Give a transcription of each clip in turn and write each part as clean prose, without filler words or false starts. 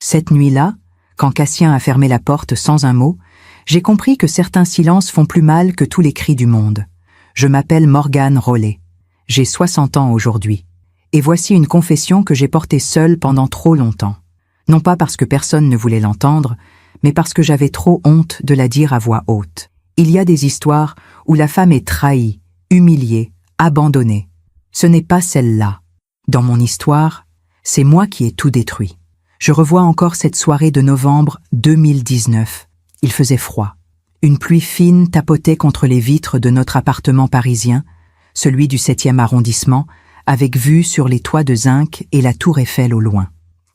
Cette nuit-là, quand Cassien a fermé la porte sans un mot, j'ai compris que certains silences font plus mal que tous les cris du monde. Je m'appelle Morgane Rollet. J'ai 60 ans aujourd'hui. Et voici une confession que j'ai portée seule pendant trop longtemps. Non pas parce que personne ne voulait l'entendre, mais parce que j'avais trop honte de la dire à voix haute. Il y a des histoires où la femme est trahie, humiliée, abandonnée. Ce n'est pas celle-là. Dans mon histoire, c'est moi qui ai tout détruit. Je revois encore cette soirée de novembre 2019. Il faisait froid. Une pluie fine tapotait contre les vitres de notre appartement parisien, celui du 7e arrondissement, avec vue sur les toits de zinc et la tour Eiffel au loin.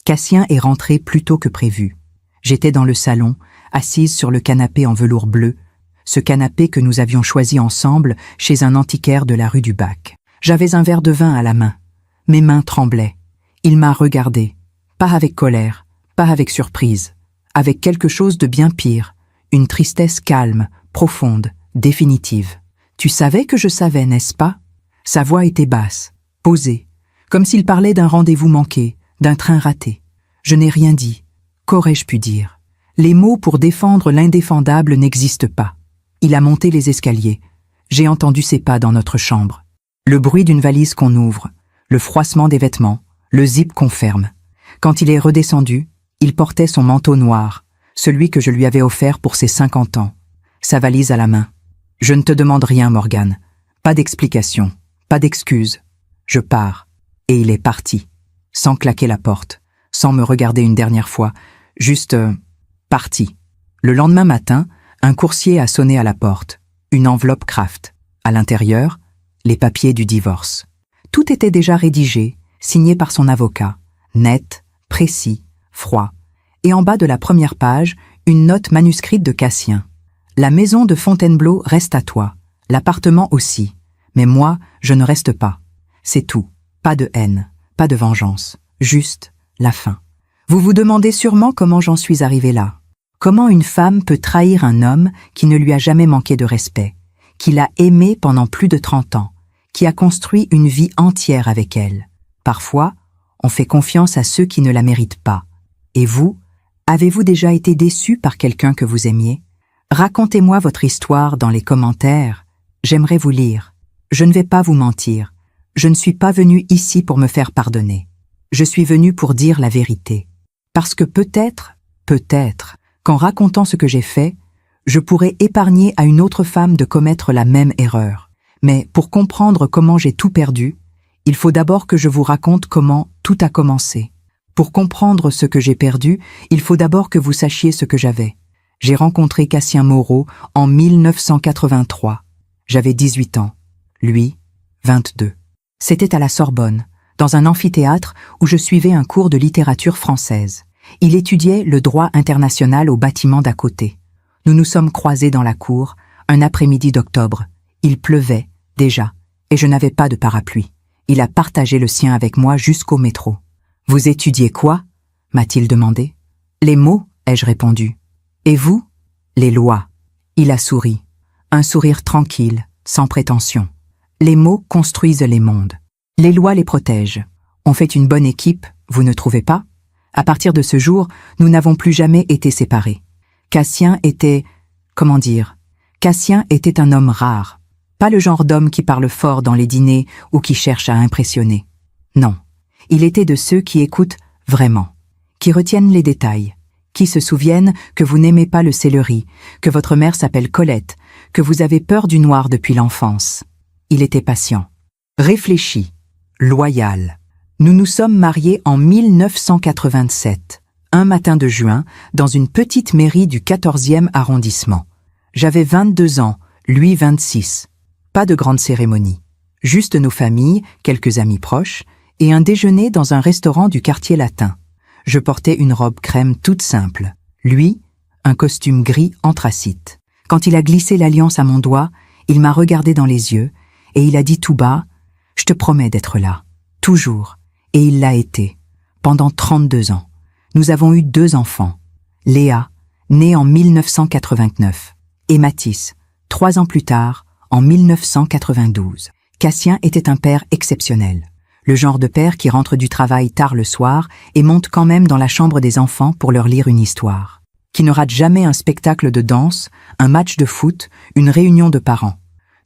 Cassien est rentré plus tôt que prévu. J'étais dans le salon, assise sur le canapé en velours bleu, ce canapé que nous avions choisi ensemble chez un antiquaire de la rue du Bac. J'avais un verre de vin à la main. Mes mains tremblaient. Il m'a regardé. Pas avec colère, pas avec surprise, avec quelque chose de bien pire, une tristesse calme, profonde, définitive. Tu savais que je savais, n'est-ce pas? Sa voix était basse, posée, comme s'il parlait d'un rendez-vous manqué, d'un train raté. Je n'ai rien dit. Qu'aurais-je pu dire? Les mots pour défendre l'indéfendable n'existent pas. Il a monté les escaliers. J'ai entendu ses pas dans notre chambre. Le bruit d'une valise qu'on ouvre, le froissement des vêtements, le zip qu'on ferme. Quand il est redescendu, il portait son manteau noir, celui que je lui avais offert pour ses 50 ans, sa valise à la main. Je ne te demande rien, Morgane. Pas d'explication, pas d'excuse. Je pars. Et il est parti, sans claquer la porte, sans me regarder une dernière fois, juste parti. Le lendemain matin, un coursier a sonné à la porte, une enveloppe Kraft. À l'intérieur, les papiers du divorce. Tout était déjà rédigé, signé par son avocat, net, précis, froid. Et en bas de la première page, une note manuscrite de Cassien. La maison de Fontainebleau reste à toi, l'appartement aussi. Mais moi, je ne reste pas. C'est tout. Pas de haine, pas de vengeance. Juste la fin. Vous vous demandez sûrement comment j'en suis arrivée là. Comment une femme peut trahir un homme qui ne lui a jamais manqué de respect, qui l'a aimé pendant plus de 30 ans, qui a construit une vie entière avec elle. Parfois, on fait confiance à ceux qui ne la méritent pas. Et vous, avez-vous déjà été déçu par quelqu'un que vous aimiez? Racontez-moi votre histoire dans les commentaires. J'aimerais vous lire. Je ne vais pas vous mentir. Je ne suis pas venu ici pour me faire pardonner. Je suis venu pour dire la vérité. Parce que peut-être, qu'en racontant ce que j'ai fait, je pourrais épargner à une autre femme de commettre la même erreur. Mais pour comprendre comment j'ai tout perdu, il faut d'abord que je vous raconte comment tout a commencé. Pour comprendre ce que j'ai perdu, il faut d'abord que vous sachiez ce que j'avais. J'ai rencontré Cassien Moreau en 1983. J'avais 18 ans. Lui, 22. C'était à la Sorbonne, dans un amphithéâtre où je suivais un cours de littérature française. Il étudiait le droit international au bâtiment d'à côté. Nous nous sommes croisés dans la cour, un après-midi d'octobre. Il pleuvait, déjà, et je n'avais pas de parapluie. Il a partagé le sien avec moi jusqu'au métro. « Vous étudiez quoi » m'a-t-il demandé. « Les mots » ai-je répondu. « Et vous » ? « Les lois. » Il a souri. Un sourire tranquille, sans prétention. Les mots construisent les mondes. Les lois les protègent. On fait une bonne équipe, vous ne trouvez pas? À partir de ce jour, nous n'avons plus jamais été séparés. Cassien était... comment dire? Cassien était un homme rare. Pas le genre d'homme qui parle fort dans les dîners ou qui cherche à impressionner. Non. Il était de ceux qui écoutent vraiment, qui retiennent les détails, qui se souviennent que vous n'aimez pas le céleri, que votre mère s'appelle Colette, que vous avez peur du noir depuis l'enfance. Il était patient, réfléchi, loyal. Nous nous sommes mariés en 1987, un matin de juin, dans une petite mairie du 14e arrondissement. J'avais 22 ans, lui 26. Pas de grande cérémonie. Juste nos familles, quelques amis proches, et un déjeuner dans un restaurant du quartier latin. Je portais une robe crème toute simple. Lui, un costume gris anthracite. Quand il a glissé l'alliance à mon doigt, il m'a regardé dans les yeux et il a dit tout bas « Je te promets d'être là, toujours ». Et il l'a été, pendant 32 ans. Nous avons eu 2 enfants. Léa, née en 1989, et Mathis, 3 ans plus tard, en 1992. Cassien était un père exceptionnel. Le genre de père qui rentre du travail tard le soir et monte quand même dans la chambre des enfants pour leur lire une histoire. Qui ne rate jamais un spectacle de danse, un match de foot, une réunion de parents.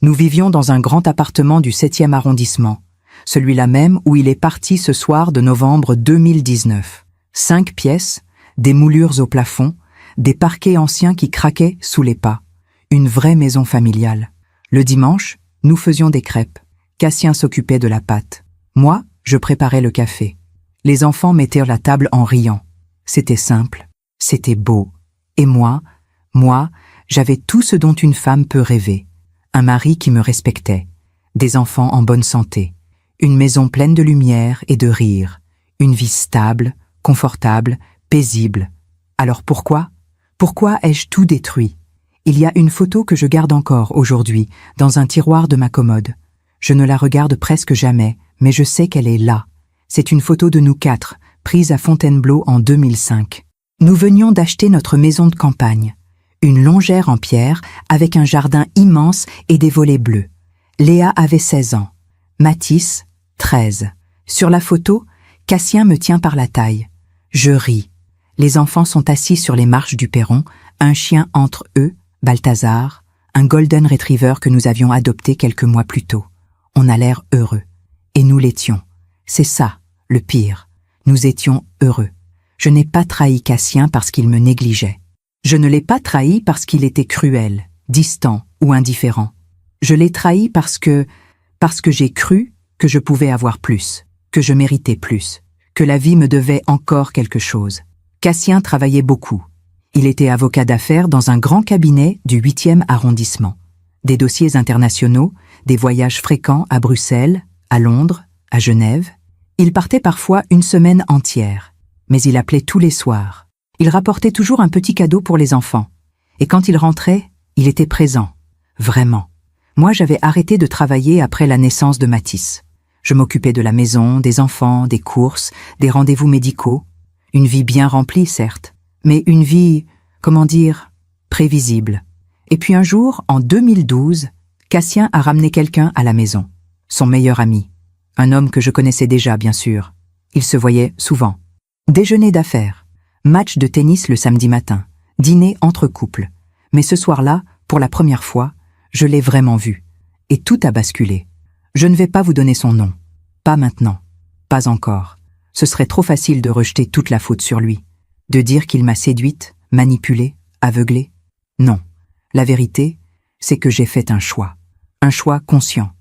Nous vivions dans un grand appartement du 7e arrondissement, celui-là même où il est parti ce soir de novembre 2019. 5 pièces, des moulures au plafond, des parquets anciens qui craquaient sous les pas. Une vraie maison familiale. Le dimanche, nous faisions des crêpes. Cassien s'occupait de la pâte. Moi, je préparais le café. Les enfants mettaient la table en riant. C'était simple, c'était beau. Et moi, j'avais tout ce dont une femme peut rêver. Un mari qui me respectait, des enfants en bonne santé, une maison pleine de lumière et de rire, une vie stable, confortable, paisible. Alors pourquoi ai-je tout détruit? Il y a une photo que je garde encore aujourd'hui, dans un tiroir de ma commode. Je ne la regarde presque jamais, mais je sais qu'elle est là. C'est une photo de nous 4, prise à Fontainebleau en 2005. Nous venions d'acheter notre maison de campagne. Une longère en pierre avec un jardin immense et des volets bleus. Léa avait 16 ans. Mathis, 13. Sur la photo, Cassien me tient par la taille. Je ris. Les enfants sont assis sur les marches du perron, un chien entre eux, Balthazar, un golden retriever que nous avions adopté quelques mois plus tôt. On a l'air heureux. Et nous l'étions. C'est ça, le pire. Nous étions heureux. Je n'ai pas trahi Cassien parce qu'il me négligeait. Je ne l'ai pas trahi parce qu'il était cruel, distant ou indifférent. Je l'ai trahi parce que j'ai cru que je pouvais avoir plus, que je méritais plus, que la vie me devait encore quelque chose. Cassien travaillait beaucoup. Il était avocat d'affaires dans un grand cabinet du 8e arrondissement. Des dossiers internationaux, des voyages fréquents à Bruxelles, à Londres, à Genève. Il partait parfois une semaine entière, mais il appelait tous les soirs. Il rapportait toujours un petit cadeau pour les enfants. Et quand il rentrait, il était présent. Vraiment. Moi, j'avais arrêté de travailler après la naissance de Mathis. Je m'occupais de la maison, des enfants, des courses, des rendez-vous médicaux. Une vie bien remplie, certes, mais une vie, prévisible. Et puis un jour, en 2012, Cassien a ramené quelqu'un à la maison. Son meilleur ami. Un homme que je connaissais déjà, bien sûr. Ils se voyaient souvent. Déjeuner d'affaires. Match de tennis le samedi matin. Dîner entre couples. Mais ce soir-là, pour la première fois, je l'ai vraiment vu. Et tout a basculé. Je ne vais pas vous donner son nom. Pas maintenant. Pas encore. Ce serait trop facile de rejeter toute la faute sur lui. De dire qu'il m'a séduite, manipulée, aveuglée. Non. La vérité, c'est que j'ai fait un choix. Un choix conscient.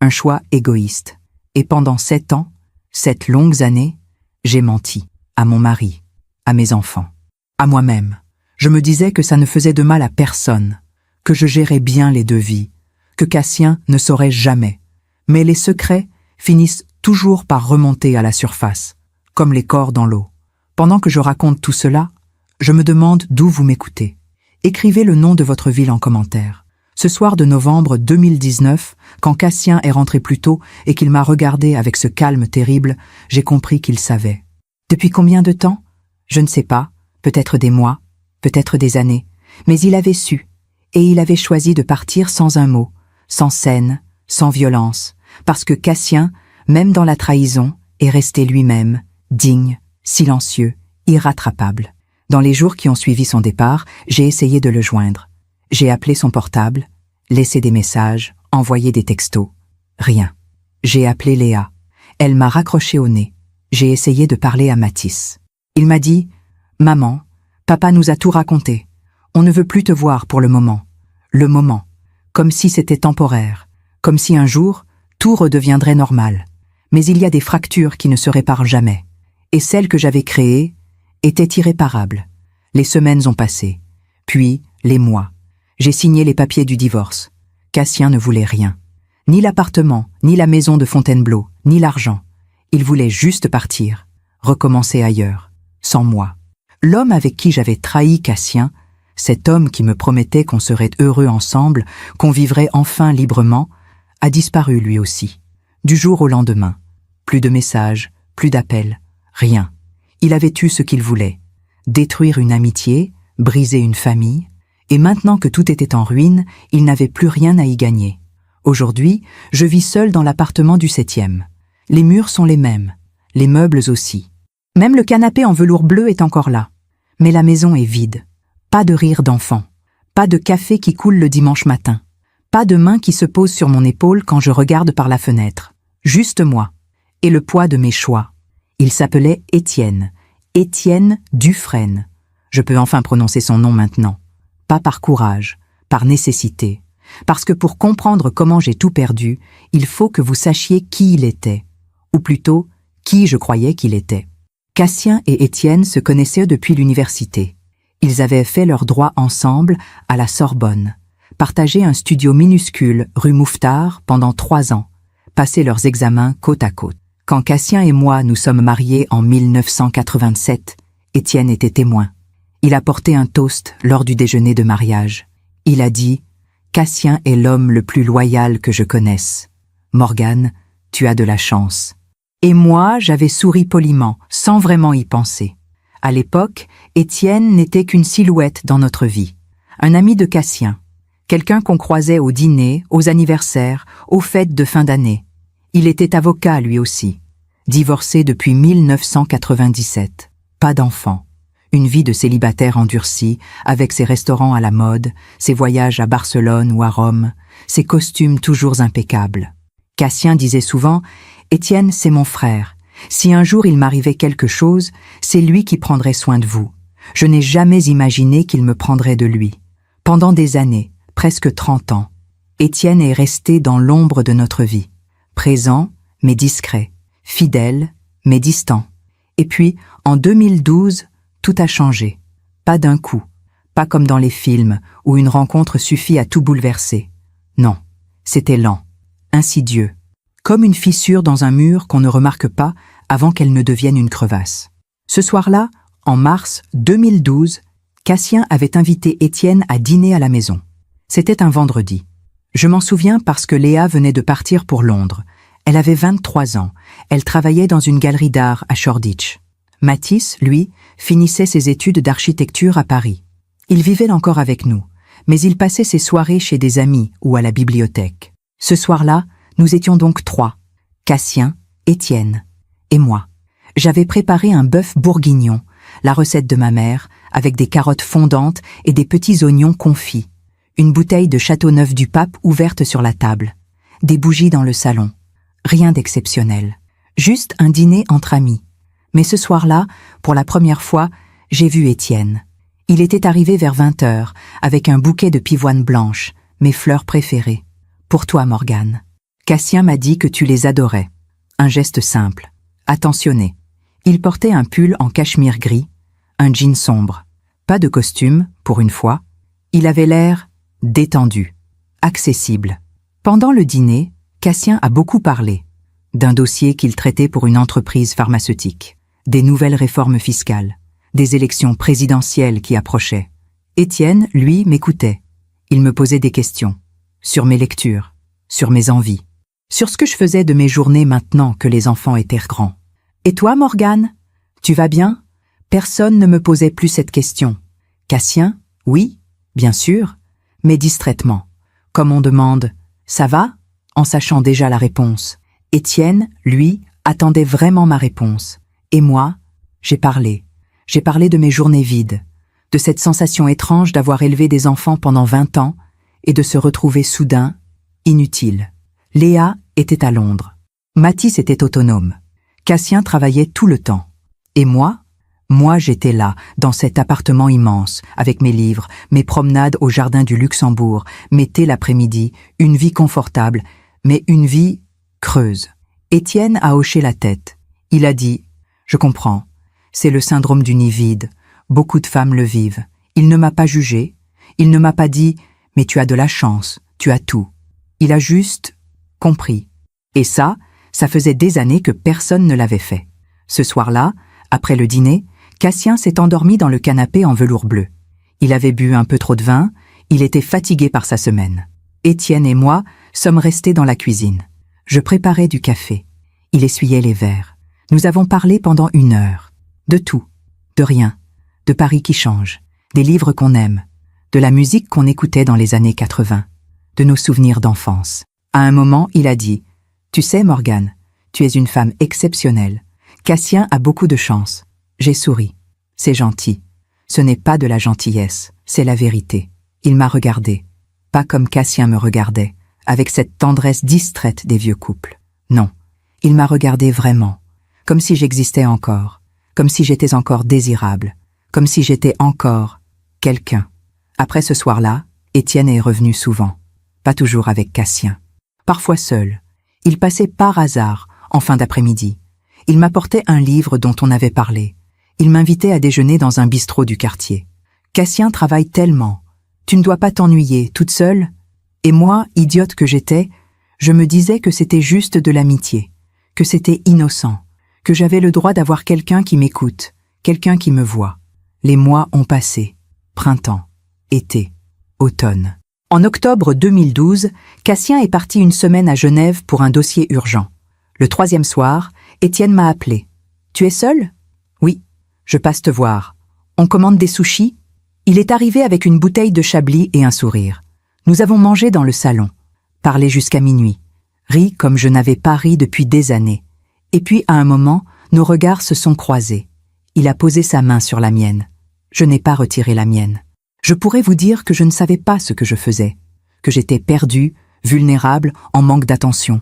Un choix égoïste. Et pendant 7 ans, 7 longues années, j'ai menti. À mon mari. À mes enfants. À moi-même. Je me disais que ça ne faisait de mal à personne. Que je gérais bien les 2 vies. Que Cassien ne saurait jamais. Mais les secrets finissent toujours par remonter à la surface. Comme les corps dans l'eau. Pendant que je raconte tout cela, je me demande d'où vous m'écoutez. Écrivez le nom de votre ville en commentaire. Ce soir de novembre 2019, quand Cassien est rentré plus tôt et qu'il m'a regardé avec ce calme terrible, j'ai compris qu'il savait. Depuis combien de temps? Je ne sais pas, peut-être des mois, peut-être des années, mais il avait su, et il avait choisi de partir sans un mot, sans scène, sans violence, parce que Cassien, même dans la trahison, est resté lui-même, digne, silencieux, irrattrapable. Dans les jours qui ont suivi son départ, j'ai essayé de le joindre. J'ai appelé son portable, laissé des messages, envoyé des textos. Rien. J'ai appelé Léa. Elle m'a raccroché au nez. J'ai essayé de parler à Mathis. Il m'a dit « Maman, papa nous a tout raconté. On ne veut plus te voir pour le moment. Le moment. Comme si c'était temporaire. Comme si un jour, tout redeviendrait normal. Mais il y a des fractures qui ne se réparent jamais. Et celles que j'avais créées étaient irréparables. Les semaines ont passé. Puis, les mois. J'ai signé les papiers du divorce. Cassien ne voulait rien. Ni l'appartement, ni la maison de Fontainebleau, ni l'argent. Il voulait juste partir, recommencer ailleurs, sans moi. L'homme avec qui j'avais trahi Cassien, cet homme qui me promettait qu'on serait heureux ensemble, qu'on vivrait enfin librement, a disparu lui aussi. Du jour au lendemain. Plus de messages, plus d'appels, rien. Il avait eu ce qu'il voulait. Détruire une amitié, briser une famille, et maintenant que tout était en ruine, il n'avait plus rien à y gagner. Aujourd'hui, je vis seul dans l'appartement du 7e. Les murs sont les mêmes, les meubles aussi. Même le canapé en velours bleu est encore là. Mais la maison est vide. Pas de rire d'enfant. Pas de café qui coule le dimanche matin. Pas de main qui se pose sur mon épaule quand je regarde par la fenêtre. Juste moi. Et le poids de mes choix. Il s'appelait Étienne. Étienne Dufresne. Je peux enfin prononcer son nom maintenant. Pas par courage, par nécessité. Parce que pour comprendre comment j'ai tout perdu, il faut que vous sachiez qui il était. Ou plutôt, qui je croyais qu'il était. Cassien et Étienne se connaissaient depuis l'université. Ils avaient fait leurs droits ensemble à la Sorbonne, partagé un studio minuscule rue Mouffetard pendant 3 ans, passé leurs examens côte à côte. Quand Cassien et moi nous sommes mariés en 1987, Étienne était témoin. Il a porté un toast lors du déjeuner de mariage. Il a dit « Cassien est l'homme le plus loyal que je connaisse. Morgane, tu as de la chance. » Et moi, j'avais souri poliment, sans vraiment y penser. À l'époque, Étienne n'était qu'une silhouette dans notre vie. Un ami de Cassien. Quelqu'un qu'on croisait au dîner, aux anniversaires, aux fêtes de fin d'année. Il était avocat lui aussi. Divorcé depuis 1997. Pas d'enfant. Une vie de célibataire endurcie, avec ses restaurants à la mode, ses voyages à Barcelone ou à Rome, ses costumes toujours impeccables. Cassien disait souvent « Étienne, c'est mon frère. Si un jour il m'arrivait quelque chose, c'est lui qui prendrait soin de vous. Je n'ai jamais imaginé qu'il me prendrait de lui. » Pendant des années, presque 30 ans, Étienne est resté dans l'ombre de notre vie. Présent, mais discret. Fidèle, mais distant. Et puis, en 2012, tout a changé. Pas d'un coup. Pas comme dans les films, où une rencontre suffit à tout bouleverser. Non, c'était lent, insidieux. Comme une fissure dans un mur qu'on ne remarque pas avant qu'elle ne devienne une crevasse. Ce soir-là, en mars 2012, Cassien avait invité Étienne à dîner à la maison. C'était un vendredi. Je m'en souviens parce que Léa venait de partir pour Londres. Elle avait 23 ans. Elle travaillait dans une galerie d'art à Shoreditch. Mathis, lui, finissait ses études d'architecture à Paris. Il vivait encore avec nous, mais il passait ses soirées chez des amis ou à la bibliothèque. Ce soir-là, nous étions donc 3, Cassien, Étienne et moi. J'avais préparé un bœuf bourguignon, la recette de ma mère, avec des carottes fondantes et des petits oignons confits. Une bouteille de Châteauneuf-du-Pape ouverte sur la table. Des bougies dans le salon. Rien d'exceptionnel. Juste un dîner entre amis. Mais ce soir-là, pour la première fois, j'ai vu Étienne. Il était arrivé vers 20h, avec un bouquet de pivoine blanche, mes fleurs préférées. Pour toi, Morgane. Cassien m'a dit que tu les adorais. Un geste simple, attentionné. Il portait un pull en cachemire gris, un jean sombre. Pas de costume, pour une fois. Il avait l'air détendu, accessible. Pendant le dîner, Cassien a beaucoup parlé. D'un dossier qu'il traitait pour une entreprise pharmaceutique. Des nouvelles réformes fiscales. Des élections présidentielles qui approchaient. Étienne, lui, m'écoutait. Il me posait des questions. Sur mes lectures. Sur mes envies. Sur ce que je faisais de mes journées maintenant que les enfants étaient grands. Et toi, Morgane? Tu vas bien? Personne ne me posait plus cette question. Cassien? Oui, bien sûr, mais distraitement. Comme on demande « Ça va ?» en sachant déjà la réponse. Étienne, lui, attendait vraiment ma réponse. Et moi, j'ai parlé. J'ai parlé de mes journées vides, de cette sensation étrange d'avoir élevé des enfants pendant 20 ans et de se retrouver soudain, inutile. Léa était à Londres. Mathis était autonome. Cassien travaillait tout le temps. Et moi j'étais là, dans cet appartement immense, avec mes livres, mes promenades au jardin du Luxembourg, mes thés l'après-midi, une vie confortable, mais une vie creuse. Étienne a hoché la tête. Il a dit « Je comprends. C'est le syndrome du nid vide. Beaucoup de femmes le vivent. Il ne m'a pas jugé. Il ne m'a pas dit « Mais tu as de la chance. Tu as tout. » Il a juste compris. Et ça faisait des années que personne ne l'avait fait. Ce soir-là, après le dîner, Cassien s'est endormi dans le canapé en velours bleu. Il avait bu un peu trop de vin, il était fatigué par sa semaine. Étienne et moi sommes restés dans la cuisine. Je préparais du café. Il essuyait les verres. Nous avons parlé pendant 1 heure. De tout, de rien, de Paris qui change, des livres qu'on aime, de la musique qu'on écoutait dans les années 80, de nos souvenirs d'enfance. À un moment, il a dit « Tu sais, Morgane, Tu es une femme exceptionnelle. Cassien a beaucoup de chance. » J'ai souri. « C'est gentil. Ce n'est pas de la gentillesse, c'est la vérité. » Il m'a regardé. Pas comme Cassien me regardait, avec cette tendresse distraite des vieux couples. Non, il m'a regardé vraiment, comme si j'existais encore, comme si j'étais encore désirable, comme si j'étais encore quelqu'un. Après ce soir-là, Étienne est revenu souvent, pas toujours avec Cassien. Parfois seul. Il passait par hasard, en fin d'après-midi. Il m'apportait un livre dont on avait parlé. Il m'invitait à déjeuner dans un bistrot du quartier. « Cassien travaille tellement. Tu ne dois pas t'ennuyer, toute seule ?» Et moi, idiote que j'étais, je me disais que c'était juste de l'amitié, que c'était innocent, que j'avais le droit d'avoir quelqu'un qui m'écoute, quelqu'un qui me voit. Les mois ont passé. Printemps, été, automne. En octobre 2012, Cassien est parti une semaine à Genève pour un dossier urgent. Le 3e soir, Étienne m'a appelé. « Tu es seul ?»« Oui, je passe te voir. On commande des sushis ?» Il est arrivé avec une bouteille de Chablis et un sourire. Nous avons mangé dans le salon, parlé jusqu'à minuit, ri comme je n'avais pas ri depuis des années. Et puis, à un moment, nos regards se sont croisés. Il a posé sa main sur la mienne. Je n'ai pas retiré la mienne. Je pourrais vous dire que je ne savais pas ce que je faisais, que j'étais perdue, vulnérable, en manque d'attention.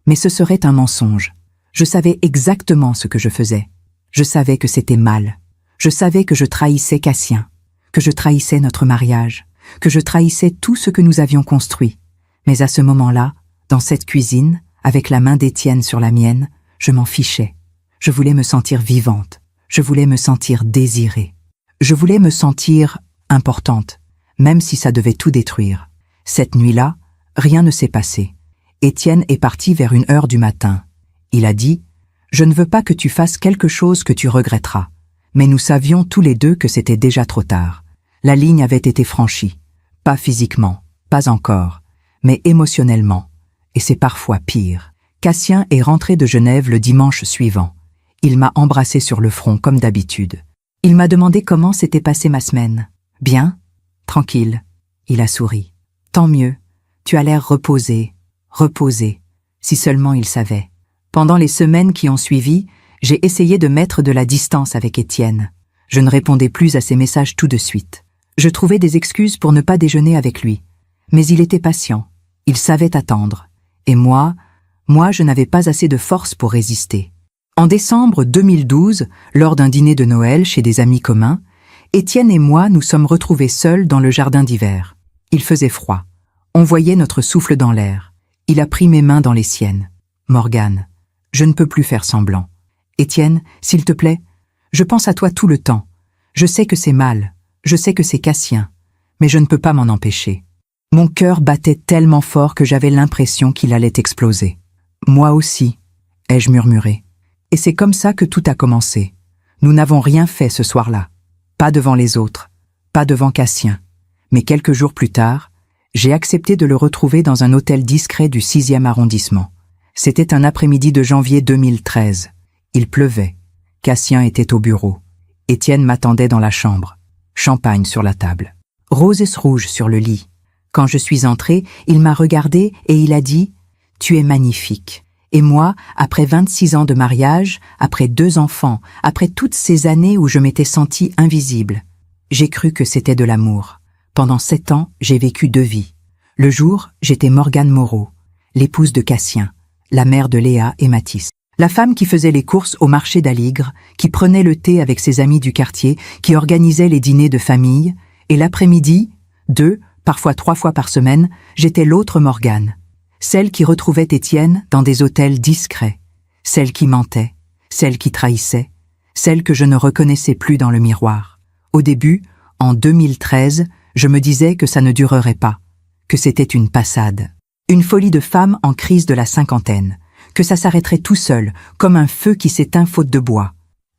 Mais ce serait un mensonge. Je savais exactement ce que je faisais. Je savais que c'était mal. Je savais que je trahissais Cassien, que je trahissais notre mariage, que je trahissais tout ce que nous avions construit. Mais à ce moment-là, dans cette cuisine, avec la main d'Étienne sur la mienne, je m'en fichais. Je voulais me sentir vivante. Je voulais me sentir désirée. Je voulais me sentir importante, même si ça devait tout détruire. Cette nuit-là, rien ne s'est passé. Étienne est parti vers 1h du matin. Il a dit « Je ne veux pas que tu fasses quelque chose que tu regretteras. » Mais nous savions tous les deux que c'était déjà trop tard. La ligne avait été franchie. Pas physiquement, pas encore, mais émotionnellement. Et c'est parfois pire. Cassien est rentré de Genève le dimanche suivant. Il m'a embrassé sur le front comme d'habitude. Il m'a demandé comment s'était passée ma semaine. « Bien, tranquille. » Il a souri. « Tant mieux. Tu as l'air reposé, reposé. » Si seulement il savait. Pendant les semaines qui ont suivi, j'ai essayé de mettre de la distance avec Étienne. Je ne répondais plus à ses messages tout de suite. Je trouvais des excuses pour ne pas déjeuner avec lui. Mais il était patient. Il savait attendre. Et moi, je n'avais pas assez de force pour résister. En décembre 2012, lors d'un dîner de Noël chez des amis communs, Étienne et moi nous sommes retrouvés seuls dans le jardin d'hiver. Il faisait froid. On voyait notre souffle dans l'air. Il a pris mes mains dans les siennes. « Morgane, je ne peux plus faire semblant. Étienne, s'il te plaît, je pense à toi tout le temps. Je sais que c'est mal, je sais que c'est Cassien, mais je ne peux pas m'en empêcher. » Mon cœur battait tellement fort que j'avais l'impression qu'il allait exploser. « Moi aussi, » ai-je murmuré. Et c'est comme ça que tout a commencé. Nous n'avons rien fait ce soir-là. Pas devant les autres, pas devant Cassien. Mais quelques jours plus tard, j'ai accepté de le retrouver dans un hôtel discret du 6e arrondissement. C'était un après-midi de janvier 2013. Il pleuvait. Cassien était au bureau. Étienne m'attendait dans la chambre. Champagne sur la table. Roses rouges sur le lit. Quand je suis entrée, il m'a regardée et il a dit « Tu es magnifique ». Et moi, après 26 ans de mariage, après 2 enfants, après toutes ces années où je m'étais sentie invisible, j'ai cru que c'était de l'amour. Pendant 7 ans, j'ai vécu 2 vies. Le jour, j'étais Morgane Moreau, l'épouse de Cassien, la mère de Léa et Mathis. La femme qui faisait les courses au marché d'Aligre, qui prenait le thé avec ses amis du quartier, qui organisait les dîners de famille, et l'après-midi, 2, parfois 3 fois par semaine, j'étais l'autre Morgane. Celle qui retrouvait Étienne dans des hôtels discrets, celle qui mentait, celle qui trahissait, celle que je ne reconnaissais plus dans le miroir. Au début, en 2013, je me disais que ça ne durerait pas, que c'était une passade, une folie de femme en crise de la cinquantaine, que ça s'arrêterait tout seul, comme un feu qui s'éteint faute de bois.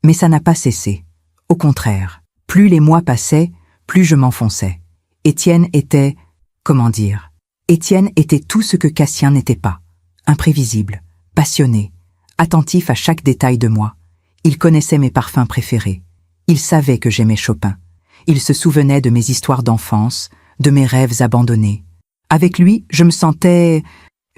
Mais ça n'a pas cessé. Au contraire, plus les mois passaient, plus je m'enfonçais. Étienne était, comment dire, Étienne était tout ce que Cassien n'était pas. Imprévisible, passionné, attentif à chaque détail de moi. Il connaissait mes parfums préférés. Il savait que j'aimais Chopin. Il se souvenait de mes histoires d'enfance, de mes rêves abandonnés. Avec lui, je me sentais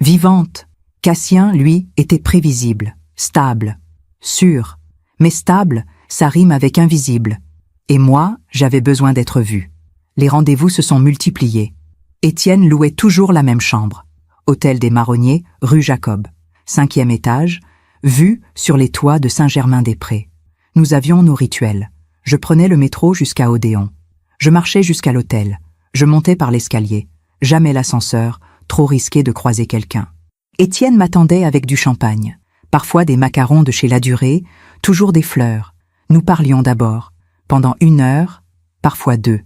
vivante. Cassien, lui, était prévisible, stable, sûr. Mais stable, ça rime avec invisible. Et moi, j'avais besoin d'être vu. Les rendez-vous se sont multipliés. Étienne louait toujours la même chambre. Hôtel des Marronniers, rue Jacob. 5e étage, vue sur les toits de Saint-Germain-des-Prés. Nous avions nos rituels. Je prenais le métro jusqu'à Odéon. Je marchais jusqu'à l'hôtel. Je montais par l'escalier. Jamais l'ascenseur, trop risqué de croiser quelqu'un. Étienne m'attendait avec du champagne. Parfois des macarons de chez Ladurée, toujours des fleurs. Nous parlions d'abord, pendant 1 heure, parfois 2,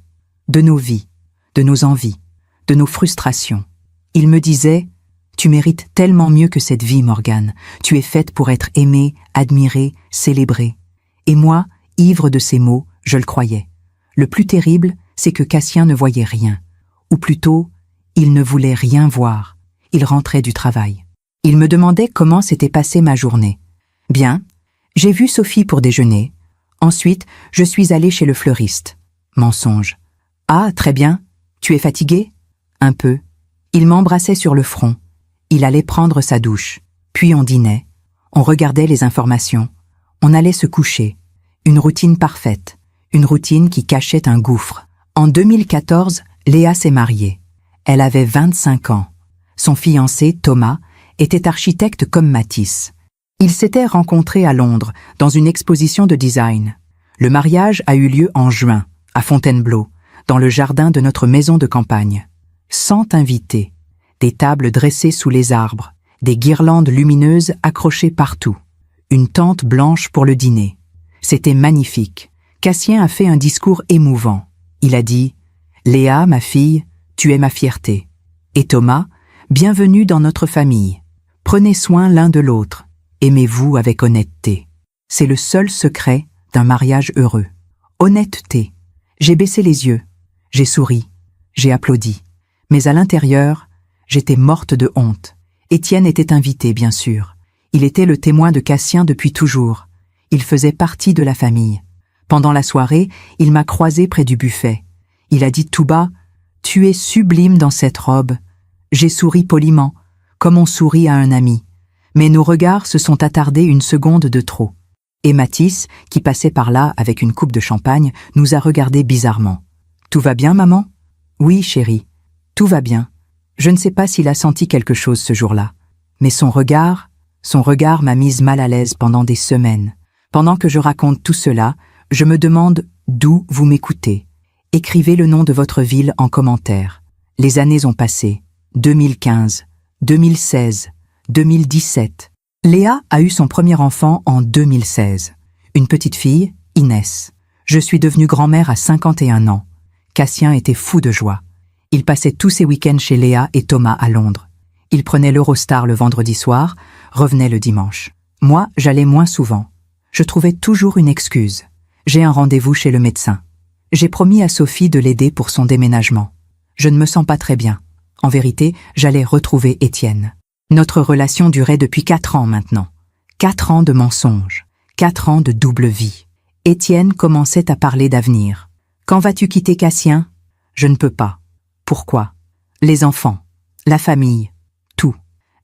de nos vies, de nos envies, de nos frustrations. Il me disait « Tu mérites tellement mieux que cette vie, Morgane. Tu es faite pour être aimée, admirée, célébrée. » Et moi, ivre de ces mots, je le croyais. Le plus terrible, c'est que Cassien ne voyait rien. Ou plutôt, il ne voulait rien voir. Il rentrait du travail. Il me demandait comment s'était passée ma journée. « Bien, j'ai vu Sophie pour déjeuner. Ensuite, je suis allée chez le fleuriste. » Mensonge. « Ah, très bien. Tu es fatigué ? » Un peu. Il m'embrassait sur le front. Il allait prendre sa douche. Puis on dînait. On regardait les informations. On allait se coucher. Une routine parfaite. Une routine qui cachait un gouffre. En 2014, Léa s'est mariée. Elle avait 25 ans. Son fiancé, Thomas, était architecte comme Matisse. Ils s'étaient rencontrés à Londres, dans une exposition de design. Le mariage a eu lieu en juin, à Fontainebleau, dans le jardin de notre maison de campagne. 100 invités, des tables dressées sous les arbres, des guirlandes lumineuses accrochées partout, une tente blanche pour le dîner. C'était magnifique. Cassien a fait un discours émouvant. Il a dit « Léa, ma fille, tu es ma fierté. Et Thomas, bienvenue dans notre famille. Prenez soin l'un de l'autre. Aimez-vous avec honnêteté. C'est le seul secret d'un mariage heureux. Honnêteté. » J'ai baissé les yeux. J'ai souri. J'ai applaudi. Mais à l'intérieur, j'étais morte de honte. Étienne était invité, bien sûr. Il était le témoin de Cassien depuis toujours. Il faisait partie de la famille. Pendant la soirée, il m'a croisé près du buffet. Il a dit tout bas « Tu es sublime dans cette robe. » J'ai souri poliment, comme on sourit à un ami. Mais nos regards se sont attardés 1 seconde de trop. Et Matisse, qui passait par là avec une coupe de champagne, nous a regardés bizarrement. « Tout va bien, maman ?»« Oui, chérie, tout va bien. » Je ne sais pas s'il a senti quelque chose ce jour-là. Mais son regard m'a mise mal à l'aise pendant des semaines. Pendant que je raconte tout cela, je me demande d'où vous m'écoutez. Écrivez le nom de votre ville en commentaire. Les années ont passé. 2015, 2016, 2017. Léa a eu son premier enfant en 2016. Une petite fille, Inès. Je suis devenue grand-mère à 51 ans. Cassien était fou de joie. Il passait tous ses week-ends chez Léa et Thomas à Londres. Il prenait l'Eurostar le vendredi soir, revenait le dimanche. Moi, j'allais moins souvent. Je trouvais toujours une excuse. J'ai un rendez-vous chez le médecin. J'ai promis à Sophie de l'aider pour son déménagement. Je ne me sens pas très bien. En vérité, j'allais retrouver Étienne. Notre relation durait depuis 4 ans maintenant. 4 ans de mensonges. 4 ans de double vie. Étienne commençait à parler d'avenir. « Quand vas-tu quitter Cassien ?»« Je ne peux pas. » « Pourquoi ?»« Les enfants. La famille. Tout.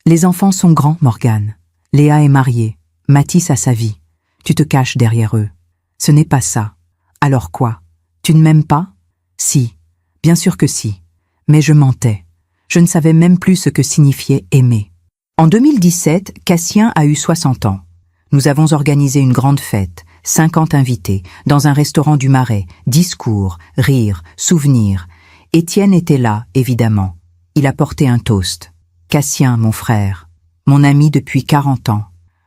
Les enfants sont grands, Morgane. Léa est mariée. Matisse a sa vie. Tu te caches derrière eux. Ce n'est pas ça. Alors quoi? Tu ne m'aimes pas? Si. Bien sûr que si. Mais je mentais. Je ne savais même plus ce que signifiait aimer. En 2017, Cassien a eu 60 ans. Nous avons organisé une grande fête, 50 invités, dans un restaurant du Marais, discours, rires, souvenirs. Étienne était là, évidemment. Il a porté un toast. Cassien, mon frère, mon ami depuis 40 ans,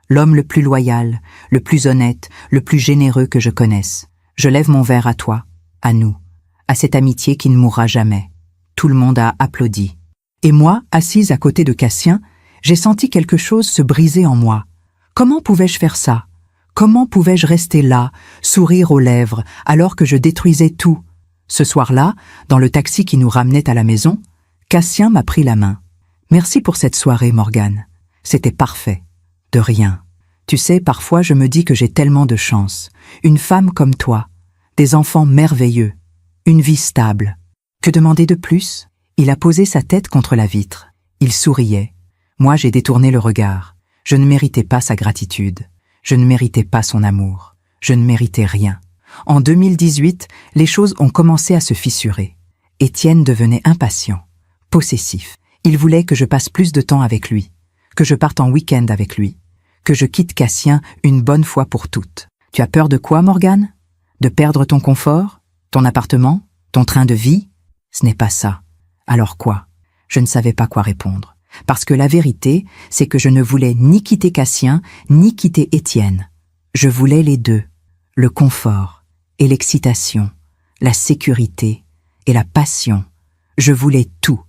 l'homme le plus loyal, le plus honnête, le plus généreux que je connaisse. Je lève mon verre à toi, à nous, à cette amitié qui ne mourra jamais. Tout le monde a applaudi. Et moi, assise à côté de Cassien, j'ai senti quelque chose se briser en moi. Comment pouvais-je faire ça? Comment pouvais-je rester là, sourire aux lèvres, alors que je détruisais tout? Ce soir-là, dans le taxi qui nous ramenait à la maison, Cassien m'a pris la main. « Merci pour cette soirée, Morgane. C'était parfait. De rien. Tu sais, parfois je me dis que j'ai tellement de chance. Une femme comme toi, des enfants merveilleux, une vie stable. Que demander de plus ?» Il a posé sa tête contre la vitre. Il souriait. Moi, j'ai détourné le regard. Je ne méritais pas sa gratitude. Je ne méritais pas son amour. Je ne méritais rien. En 2018, les choses ont commencé à se fissurer. Étienne devenait impatient, possessif. Il voulait que je passe plus de temps avec lui, que je parte en week-end avec lui, que je quitte Cassien une bonne fois pour toutes. Tu as peur de quoi, Morgane? De perdre ton confort? Ton appartement? Ton train de vie? Ce n'est pas ça. Alors quoi? Je ne savais pas quoi répondre. Parce que la vérité, c'est que je ne voulais ni quitter Cassien, ni quitter Étienne. Je voulais les deux. Le confort et l'excitation, la sécurité et la passion. Je voulais tout.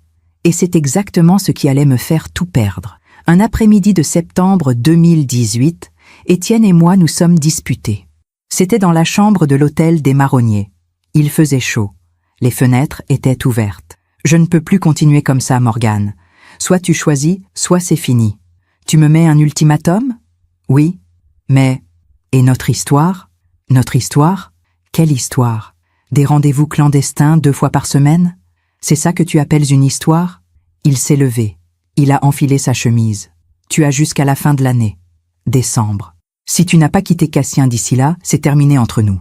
Et c'est exactement ce qui allait me faire tout perdre. Un après-midi de septembre 2018, Étienne et moi nous sommes disputés. C'était dans la chambre de l'hôtel des Marronniers. Il faisait chaud. Les fenêtres étaient ouvertes. Je ne peux plus continuer comme ça, Morgane. Soit tu choisis, soit c'est fini. Tu me mets un ultimatum? Oui. Mais, et notre histoire? Notre histoire? Quelle histoire? Des rendez-vous clandestins 2 fois par semaine? C'est ça que tu appelles une histoire? Il s'est levé. Il a enfilé sa chemise. Tu as jusqu'à la fin de l'année. Décembre. Si tu n'as pas quitté Cassien d'ici là, c'est terminé entre nous.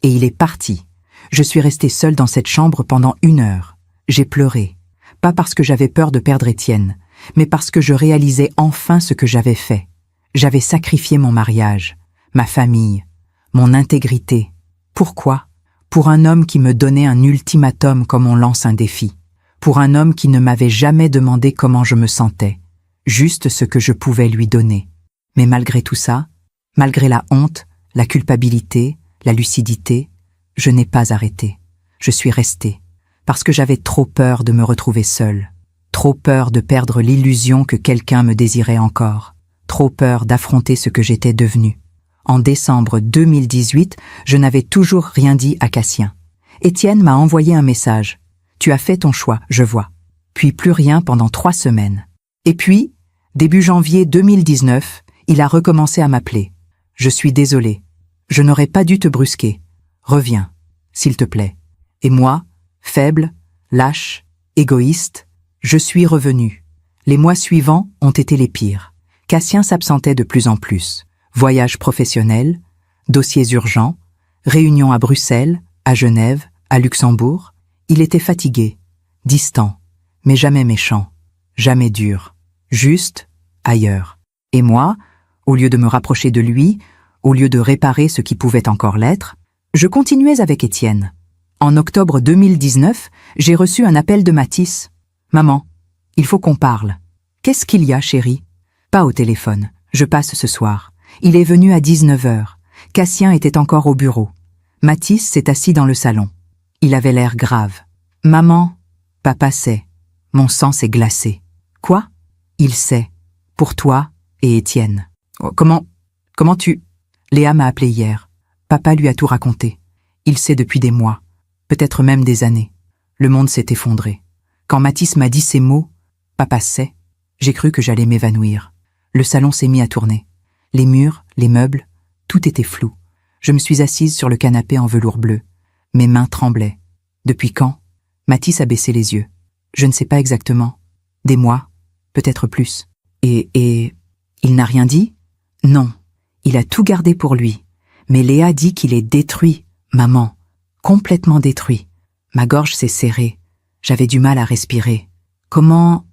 Et il est parti. Je suis restée seule dans cette chambre pendant 1 heure. J'ai pleuré. Pas parce que j'avais peur de perdre Étienne, mais parce que je réalisais enfin ce que j'avais fait. J'avais sacrifié mon mariage, ma famille, mon intégrité. Pourquoi? Pour un homme qui me donnait un ultimatum comme on lance un défi. Pour un homme qui ne m'avait jamais demandé comment je me sentais. Juste ce que je pouvais lui donner. Mais malgré tout ça, malgré la honte, la culpabilité, la lucidité, je n'ai pas arrêté. Je suis restée. Parce que j'avais trop peur de me retrouver seule. Trop peur de perdre l'illusion que quelqu'un me désirait encore. Trop peur d'affronter ce que j'étais devenue. En décembre 2018, je n'avais toujours rien dit à Cassien. Étienne m'a envoyé un message. « Tu as fait ton choix, je vois. » Puis plus rien pendant 3 semaines. Et puis, début janvier 2019, il a recommencé à m'appeler. « Je suis désolée. Je n'aurais pas dû te brusquer. Reviens, s'il te plaît. » Et moi, faible, lâche, égoïste, je suis revenue. Les mois suivants ont été les pires. Cassien s'absentait de plus en plus. Voyages professionnels, dossiers urgents, réunions à Bruxelles, à Genève, à Luxembourg. Il était fatigué, distant, mais jamais méchant, jamais dur, juste ailleurs. Et moi, au lieu de me rapprocher de lui, au lieu de réparer ce qui pouvait encore l'être, je continuais avec Étienne. En octobre 2019, j'ai reçu un appel de Mathis. « Maman, il faut qu'on parle. »« Qu'est-ce qu'il y a, chérie ?»« Pas au téléphone. Je passe ce soir. » Il est venu à 19h. Cassien était encore au bureau. Mathis s'est assis dans le salon. Il avait l'air grave. « Maman, papa sait. » Mon sang s'est glacé. « Quoi ?»« Il sait. Pour toi et Étienne. »« Comment tu... » Léa m'a appelé hier. Papa lui a tout raconté. Il sait depuis des mois, peut-être même des années. Le monde s'est effondré. Quand Mathis m'a dit ces mots, « Papa sait », j'ai cru que j'allais m'évanouir. Le salon s'est mis à tourner. Les murs, les meubles, tout était flou. Je me suis assise sur le canapé en velours bleu. Mes mains tremblaient. Depuis quand? Mathis a baissé les yeux. Je ne sais pas exactement. Des mois, peut-être plus. Et il n'a rien dit? Non. Il a tout gardé pour lui. Mais Léa dit qu'il est détruit, maman. Complètement détruit. Ma gorge s'est serrée. J'avais du mal à respirer. Comment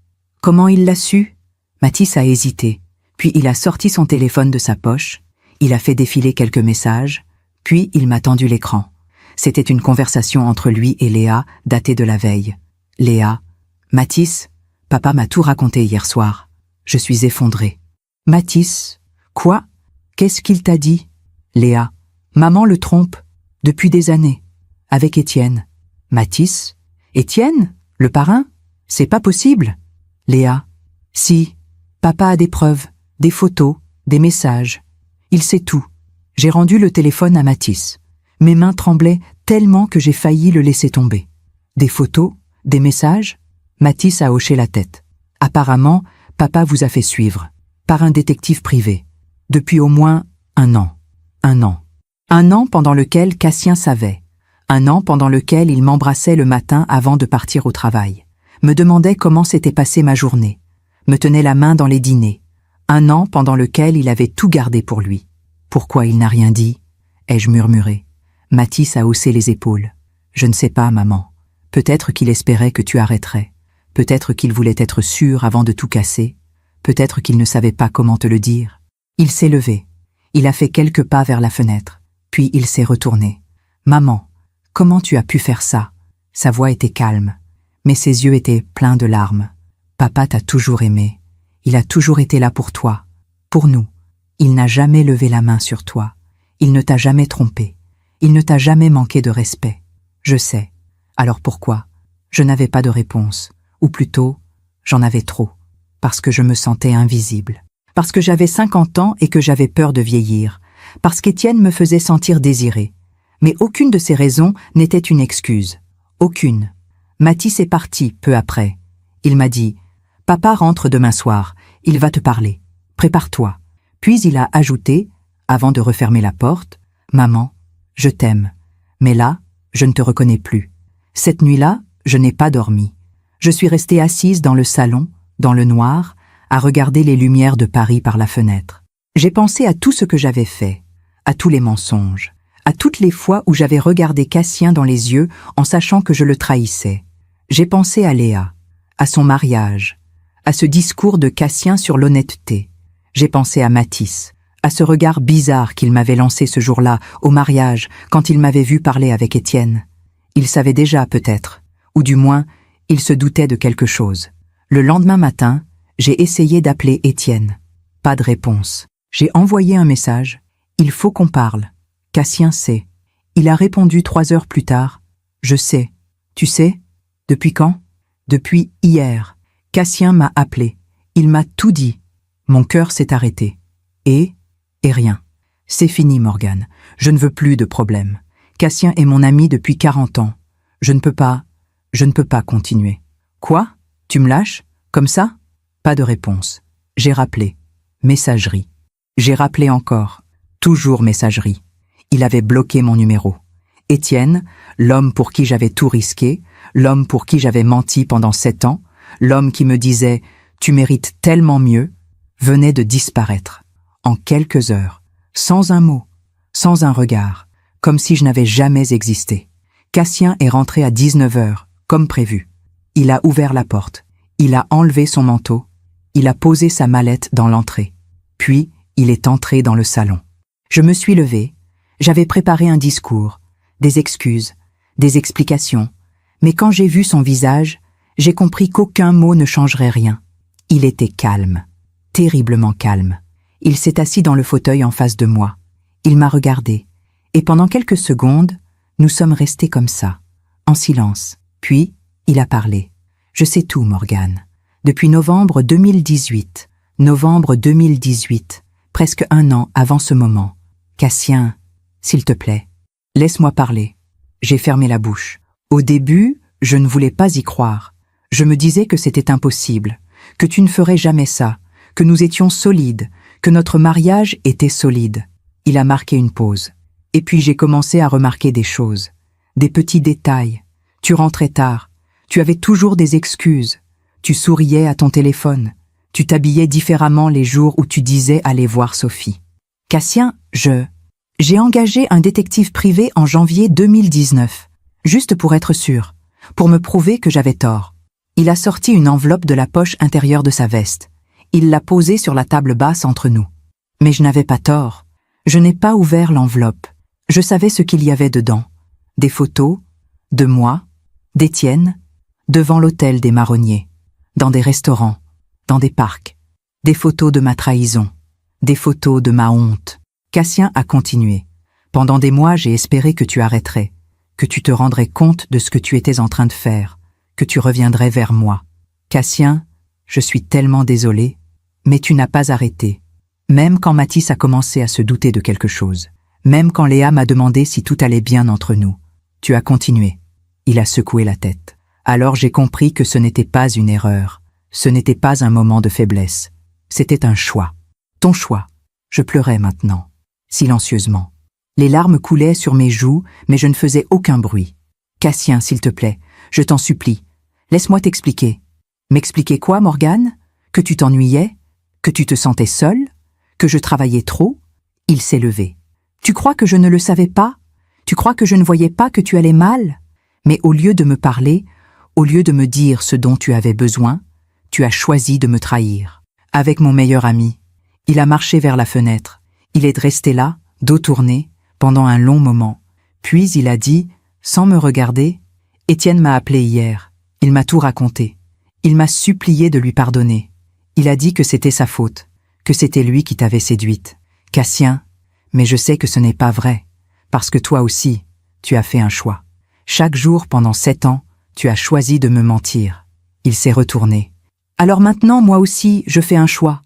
il l'a su? Mathis a hésité. Puis il a sorti son téléphone de sa poche, il a fait défiler quelques messages, puis il m'a tendu l'écran. C'était une conversation entre lui et Léa, datée de la veille. Léa, « Mathis, papa m'a tout raconté hier soir. Je suis effondrée. » Mathis, « Quoi? Qu'est-ce qu'il t'a dit? » Léa, « Maman le trompe, depuis des années, avec Étienne. » Mathis, « Étienne, le parrain? C'est pas possible. » Léa, « Si, papa a des preuves. Des photos, des messages. Il sait tout. J'ai rendu le téléphone à Mathis. Mes mains tremblaient tellement que j'ai failli le laisser tomber. Des photos, des messages? Mathis a hoché la tête. Apparemment, papa vous a fait suivre. Par un détective privé. Depuis au moins 1 an. 1 an. 1 an pendant lequel Cassien savait. 1 an pendant lequel il m'embrassait le matin avant de partir au travail. Me demandait comment s'était passée ma journée. me tenait la main dans les dîners. 1 an pendant lequel il avait tout gardé pour lui. Pourquoi il n'a rien dit? Ai-je murmuré. Mathis a haussé les épaules. Je ne sais pas, maman. Peut-être qu'il espérait que tu arrêterais. Peut-être qu'il voulait être sûr avant de tout casser. Peut-être qu'il ne savait pas comment te le dire. Il s'est levé. Il a fait quelques pas vers la fenêtre. Puis il s'est retourné. Maman, comment tu as pu faire ça? Sa voix était calme, mais ses yeux étaient pleins de larmes. Papa t'a toujours aimé. Il a toujours été là pour toi. Pour nous. Il n'a jamais levé la main sur toi. Il ne t'a jamais trompé. Il ne t'a jamais manqué de respect. Je sais. Alors pourquoi? Je n'avais pas de réponse. Ou plutôt, j'en avais trop. Parce que je me sentais invisible. Parce que j'avais 50 ans et que j'avais peur de vieillir. Parce qu'Étienne me faisait sentir désirée. Mais aucune de ces raisons n'était une excuse. Aucune. Mathis est parti peu après. Il m'a dit « Papa rentre demain soir. Il va te parler. Prépare-toi. » Puis il a ajouté, avant de refermer la porte, « Maman, je t'aime. Mais là, je ne te reconnais plus. Cette nuit-là, je n'ai pas dormi. Je suis restée assise dans le salon, dans le noir, à regarder les lumières de Paris par la fenêtre. J'ai pensé à tout ce que j'avais fait, à tous les mensonges, à toutes les fois où j'avais regardé Cassien dans les yeux en sachant que je le trahissais. J'ai pensé à Léa, à son mariage, à ce discours de Cassien sur l'honnêteté. J'ai pensé à Mathis, à ce regard bizarre qu'il m'avait lancé ce jour-là, au mariage, quand il m'avait vu parler avec Étienne. Il savait déjà, peut-être, ou du moins, il se doutait de quelque chose. Le lendemain matin, j'ai essayé d'appeler Étienne. Pas de réponse. J'ai envoyé un message. Il faut qu'on parle. Cassien sait. Il a répondu 3 heures plus tard. Je sais. Tu sais? Depuis quand? Depuis hier. Cassien m'a appelé. Il m'a tout dit. Mon cœur s'est arrêté. Et rien. C'est fini, Morgane. Je ne veux plus de problème. Cassien est mon ami depuis 40 ans. Je ne peux pas continuer. Quoi? Tu me lâches? Comme ça? Pas de réponse. J'ai rappelé. Messagerie. J'ai rappelé encore. Toujours messagerie. Il avait bloqué mon numéro. Étienne, l'homme pour qui j'avais tout risqué, l'homme pour qui j'avais menti pendant 7 ans, l'homme qui me disait « Tu mérites tellement mieux », venait de disparaître. En quelques heures. Sans un mot. Sans un regard. Comme si je n'avais jamais existé. Cassien est rentré à 19 heures, comme prévu. Il a ouvert la porte. Il a enlevé son manteau. Il a posé sa mallette dans l'entrée. Puis, il est entré dans le salon. Je me suis levée. J'avais préparé un discours, des excuses, des explications. Mais quand j'ai vu son visage, j'ai compris qu'aucun mot ne changerait rien. Il était calme. Terriblement calme. Il s'est assis dans le fauteuil en face de moi. Il m'a regardé. Et pendant quelques secondes, nous sommes restés comme ça, en silence. Puis, il a parlé. Je sais tout, Morgane. Depuis novembre 2018. Novembre 2018. Presque 1 an avant ce moment. Cassien, s'il te plaît, laisse-moi parler. J'ai fermé la bouche. Au début, je ne voulais pas y croire. Je me disais que c'était impossible, que tu ne ferais jamais ça, que nous étions solides, que notre mariage était solide. Il a marqué une pause. Et puis j'ai commencé à remarquer des choses, des petits détails. Tu rentrais tard, tu avais toujours des excuses, tu souriais à ton téléphone, tu t'habillais différemment les jours où tu disais aller voir Sophie. Cassien, j'ai engagé un détective privé en janvier 2019, juste pour être sûr, pour me prouver que j'avais tort. Il a sorti une enveloppe de la poche intérieure de sa veste. Il l'a posée sur la table basse entre nous. Mais je n'avais pas tort. Je n'ai pas ouvert l'enveloppe. Je savais ce qu'il y avait dedans. Des photos, de moi, d'Étienne, devant l'hôtel des Marronniers, dans des restaurants, dans des parcs. Des photos de ma trahison, des photos de ma honte. Cassien a continué. Pendant des mois, j'ai espéré que tu arrêterais, que tu te rendrais compte de ce que tu étais en train de faire, que tu reviendrais vers moi. Cassien, je suis tellement désolée, mais tu n'as pas arrêté. Même quand Mathis a commencé à se douter de quelque chose, même quand Léa m'a demandé si tout allait bien entre nous, tu as continué. Il a secoué la tête. Alors j'ai compris que ce n'était pas une erreur, ce n'était pas un moment de faiblesse, c'était un choix. Ton choix. Je pleurais maintenant, silencieusement. Les larmes coulaient sur mes joues, mais je ne faisais aucun bruit. Cassien, s'il te plaît, je t'en supplie, laisse-moi t'expliquer. M'expliquer quoi, Morgane? Que tu t'ennuyais? Que tu te sentais seul? Que je travaillais trop? Il s'est levé. Tu crois que je ne le savais pas? Tu crois que je ne voyais pas que tu allais mal? Mais au lieu de me parler, au lieu de me dire ce dont tu avais besoin, tu as choisi de me trahir. Avec mon meilleur ami, il a marché vers la fenêtre. Il est resté là, dos tourné, pendant un long moment. Puis il a dit, sans me regarder, « Étienne m'a appelé hier. Il m'a tout raconté. Il m'a supplié de lui pardonner. Il a dit que c'était sa faute, que c'était lui qui t'avait séduite. Cassien, mais je sais que ce n'est pas vrai, parce que toi aussi, tu as fait un choix. Chaque jour pendant 7 ans, tu as choisi de me mentir. » Il s'est retourné. Alors maintenant, moi aussi, je fais un choix.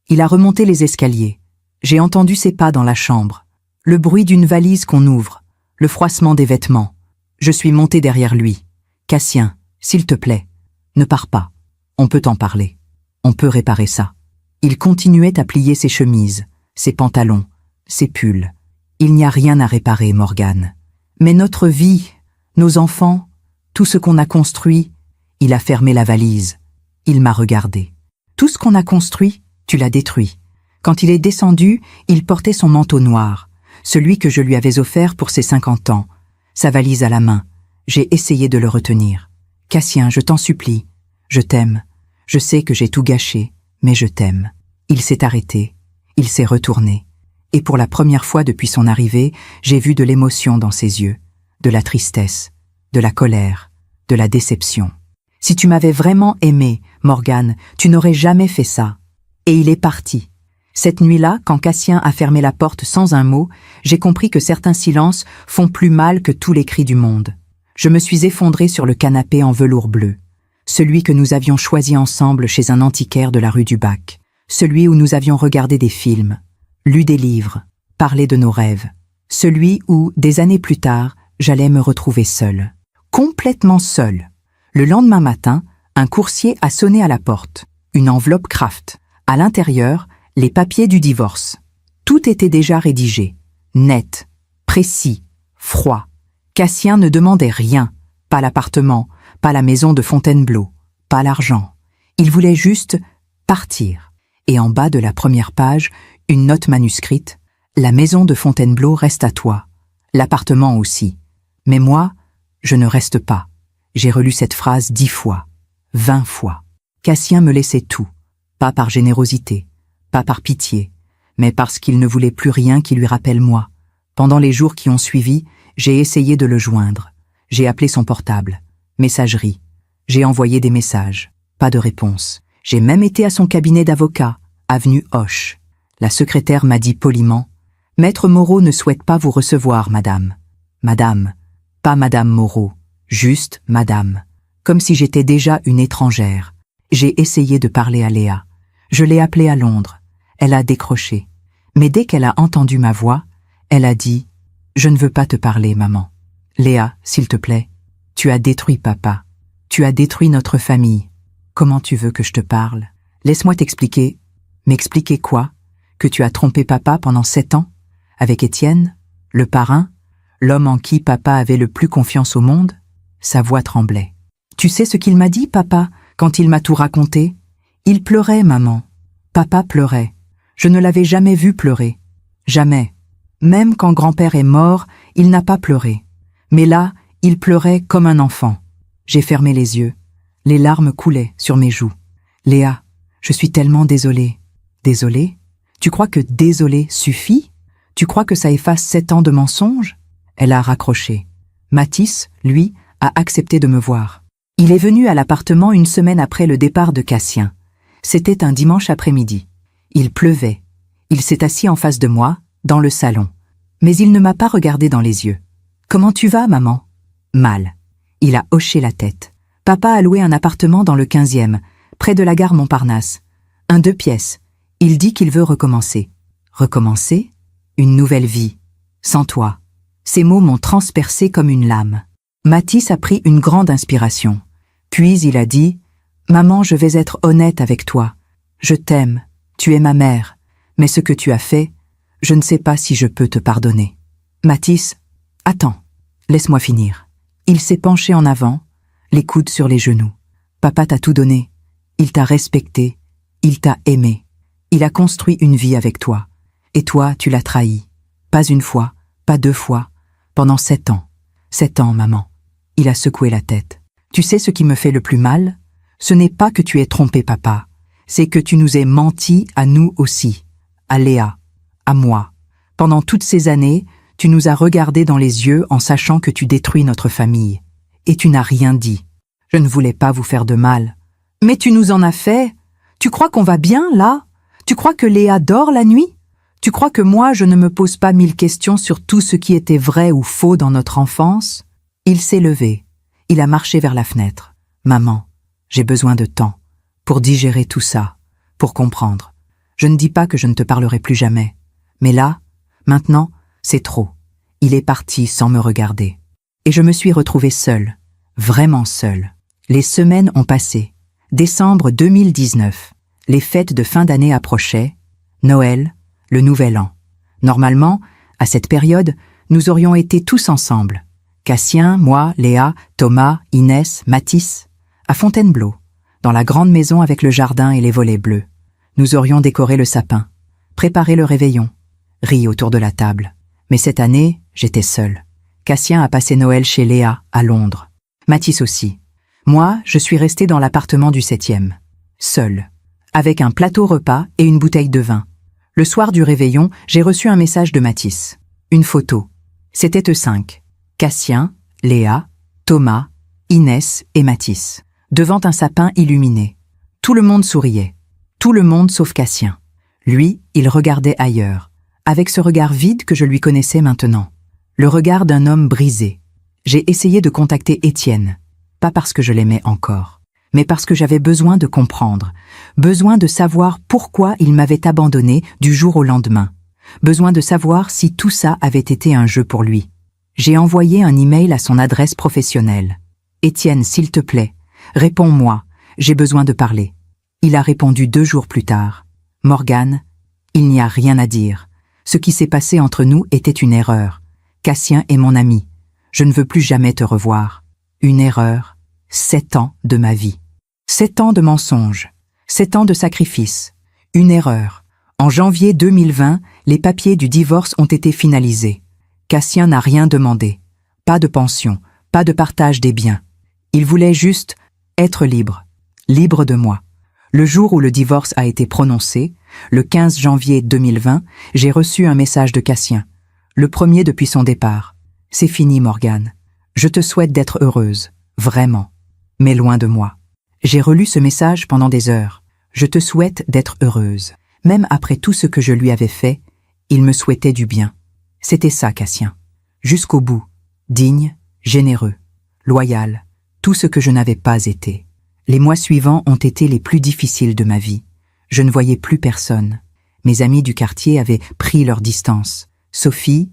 Il a remonté les escaliers. J'ai entendu ses pas dans la chambre. Le bruit d'une valise qu'on ouvre. Le froissement des vêtements. Je suis monté derrière lui. Cassien, s'il te plaît, ne pars pas. On peut en parler. On peut réparer ça. Il continuait à plier ses chemises, ses pantalons, ses pulls. Il n'y a rien à réparer, Morgane. Mais notre vie, nos enfants, tout ce qu'on a construit, il a fermé la valise. Il m'a regardé. Tout ce qu'on a construit, tu l'as détruit. Quand il est descendu, il portait son manteau noir, celui que je lui avais offert pour ses 50 ans, sa valise à la main. J'ai essayé de le retenir. Cassien, je t'en supplie. Je t'aime. Je sais que j'ai tout gâché, mais je t'aime. Il s'est arrêté. Il s'est retourné. Et pour la première fois depuis son arrivée, j'ai vu de l'émotion dans ses yeux, de la tristesse, de la colère, de la déception. Si tu m'avais vraiment aimé, Morgane, tu n'aurais jamais fait ça. Et il est parti. Cette nuit-là, quand Cassien a fermé la porte sans un mot, j'ai compris que certains silences font plus mal que tous les cris du monde. Je me suis effondrée sur le canapé en velours bleu. Celui que nous avions choisi ensemble chez un antiquaire de la rue du Bac. Celui où nous avions regardé des films, lu des livres, parlé de nos rêves. Celui où, des années plus tard, j'allais me retrouver seule. Complètement seule. Le lendemain matin, un coursier a sonné à la porte. Une enveloppe Kraft. À l'intérieur, les papiers du divorce. Tout était déjà rédigé. Net, précis, froid. Cassien ne demandait rien. Pas l'appartement, pas la maison de Fontainebleau, pas l'argent. Il voulait juste partir. Et en bas de la première page, une note manuscrite. La maison de Fontainebleau reste à toi. L'appartement aussi. Mais moi, je ne reste pas. J'ai relu cette phrase 10 fois, 20 fois. Cassien me laissait tout. Pas par générosité, pas par pitié, mais parce qu'il ne voulait plus rien qui lui rappelle moi. Pendant les jours qui ont suivi, j'ai essayé de le joindre. J'ai appelé son portable. Messagerie. J'ai envoyé des messages. Pas de réponse. J'ai même été à son cabinet d'avocat, avenue Hoche. La secrétaire m'a dit poliment, « Maître Moreau ne souhaite pas vous recevoir, madame. » Madame, pas madame Moreau, juste madame. Comme si j'étais déjà une étrangère. J'ai essayé de parler à Léa. Je l'ai appelée à Londres. Elle a décroché. Mais dès qu'elle a entendu ma voix, elle a dit « Je ne veux pas te parler, maman. Léa, s'il te plaît, tu as détruit papa. Tu as détruit notre famille. Comment tu veux que je te parle? Laisse-moi t'expliquer. » M'expliquer quoi? Que tu as trompé papa pendant 7 ans? Avec Étienne? Le parrain? L'homme en qui papa avait le plus confiance au monde? Sa voix tremblait. Tu sais ce qu'il m'a dit, papa, quand il m'a tout raconté? Il pleurait, maman. Papa pleurait. Je ne l'avais jamais vu pleurer. Jamais. Même quand grand-père est mort, il n'a pas pleuré. Mais là, il pleurait comme un enfant. J'ai fermé les yeux. Les larmes coulaient sur mes joues. Léa, je suis tellement désolée. Désolée? Tu crois que désolée suffit? Tu crois que ça efface 7 ans de mensonges? Elle a raccroché. Mathis, lui, a accepté de me voir. Il est venu à l'appartement une semaine après le départ de Cassien. C'était un dimanche après-midi. Il pleuvait. Il s'est assis en face de moi, dans le salon. Mais il ne m'a pas regardé dans les yeux. « Comment tu vas, maman ?» « Mal. » Il a hoché la tête. Papa a loué un appartement dans le 15e, près de la gare Montparnasse. Un 2 pièces. Il dit qu'il veut recommencer. Recommencer? Une nouvelle vie. Sans toi. Ces mots m'ont transpercé comme une lame. Mathis a pris une grande inspiration. Puis il a dit « Maman, je vais être honnête avec toi. Je t'aime, tu es ma mère, mais ce que tu as fait, je ne sais pas si je peux te pardonner. » Mathis, attends, laisse-moi finir. Il s'est penché en avant, les coudes sur les genoux. Papa t'a tout donné. Il t'a respecté. Il t'a aimé. Il a construit une vie avec toi. Et toi, tu l'as trahi. Pas une fois, pas 2 fois. Pendant 7 ans. 7 ans, maman. Il a secoué la tête. Tu sais ce qui me fait le plus mal? Ce n'est pas que tu aies trompé papa. C'est que tu nous aies menti à nous aussi. À Léa. À moi. Pendant toutes ces années, tu nous as regardés dans les yeux en sachant que tu détruis notre famille. Et tu n'as rien dit. Je ne voulais pas vous faire de mal. Mais tu nous en as fait. Tu crois qu'on va bien, là? Tu crois que Léa dort la nuit? Tu crois que moi, je ne me pose pas 1000 questions sur tout ce qui était vrai ou faux dans notre enfance? Il s'est levé. Il a marché vers la fenêtre. Maman, j'ai besoin de temps pour digérer tout ça, pour comprendre. Je ne dis pas que je ne te parlerai plus jamais. Mais là, maintenant, c'est trop. Il est parti sans me regarder. Et je me suis retrouvée seule, vraiment seule. Les semaines ont passé. Décembre 2019. Les fêtes de fin d'année approchaient. Noël, le Nouvel An. Normalement, à cette période, nous aurions été tous ensemble. Cassien, moi, Léa, Thomas, Inès, Mathis, à Fontainebleau, dans la grande maison avec le jardin et les volets bleus. Nous aurions décoré le sapin, préparé le réveillon, ri autour de la table. Mais cette année, j'étais seule. Cassien a passé Noël chez Léa, à Londres. Mathis aussi. Moi, je suis restée dans l'appartement du 7e. Seule. Avec un plateau repas et une bouteille de vin. Le soir du réveillon, j'ai reçu un message de Mathis. Une photo. C'était eux 5. Cassien, Léa, Thomas, Inès et Mathis. Devant un sapin illuminé. Tout le monde souriait. Tout le monde sauf Cassien. Lui, il regardait ailleurs, avec ce regard vide que je lui connaissais maintenant. Le regard d'un homme brisé. J'ai essayé de contacter Étienne, pas parce que je l'aimais encore, mais parce que j'avais besoin de comprendre, besoin de savoir pourquoi il m'avait abandonné du jour au lendemain, besoin de savoir si tout ça avait été un jeu pour lui. J'ai envoyé un email à son adresse professionnelle. « Étienne, s'il te plaît, réponds-moi, j'ai besoin de parler. » Il a répondu 2 jours plus tard. « Morgane, il n'y a rien à dire. Ce qui s'est passé entre nous était une erreur. Cassien est mon ami. Je ne veux plus jamais te revoir. Une erreur. 7 ans de ma vie. 7 ans de mensonges. 7 ans de sacrifices. Une erreur. En janvier 2020, les papiers du divorce ont été finalisés. Cassien n'a rien demandé. Pas de pension, pas de partage des biens. Il voulait juste être libre. Libre de moi. Le jour où le divorce a été prononcé, le 15 janvier 2020, j'ai reçu un message de Cassien. Le premier depuis son départ. « C'est fini, Morgane. Je te souhaite d'être heureuse. Vraiment. Mais loin de moi. » J'ai relu ce message pendant des heures. Je te souhaite d'être heureuse. Même après tout ce que je lui avais fait, il me souhaitait du bien. C'était ça, Cassien. Jusqu'au bout. Digne, généreux, loyal. Tout ce que je n'avais pas été. Les mois suivants ont été les plus difficiles de ma vie. Je ne voyais plus personne. Mes amis du quartier avaient pris leur distance. Sophie,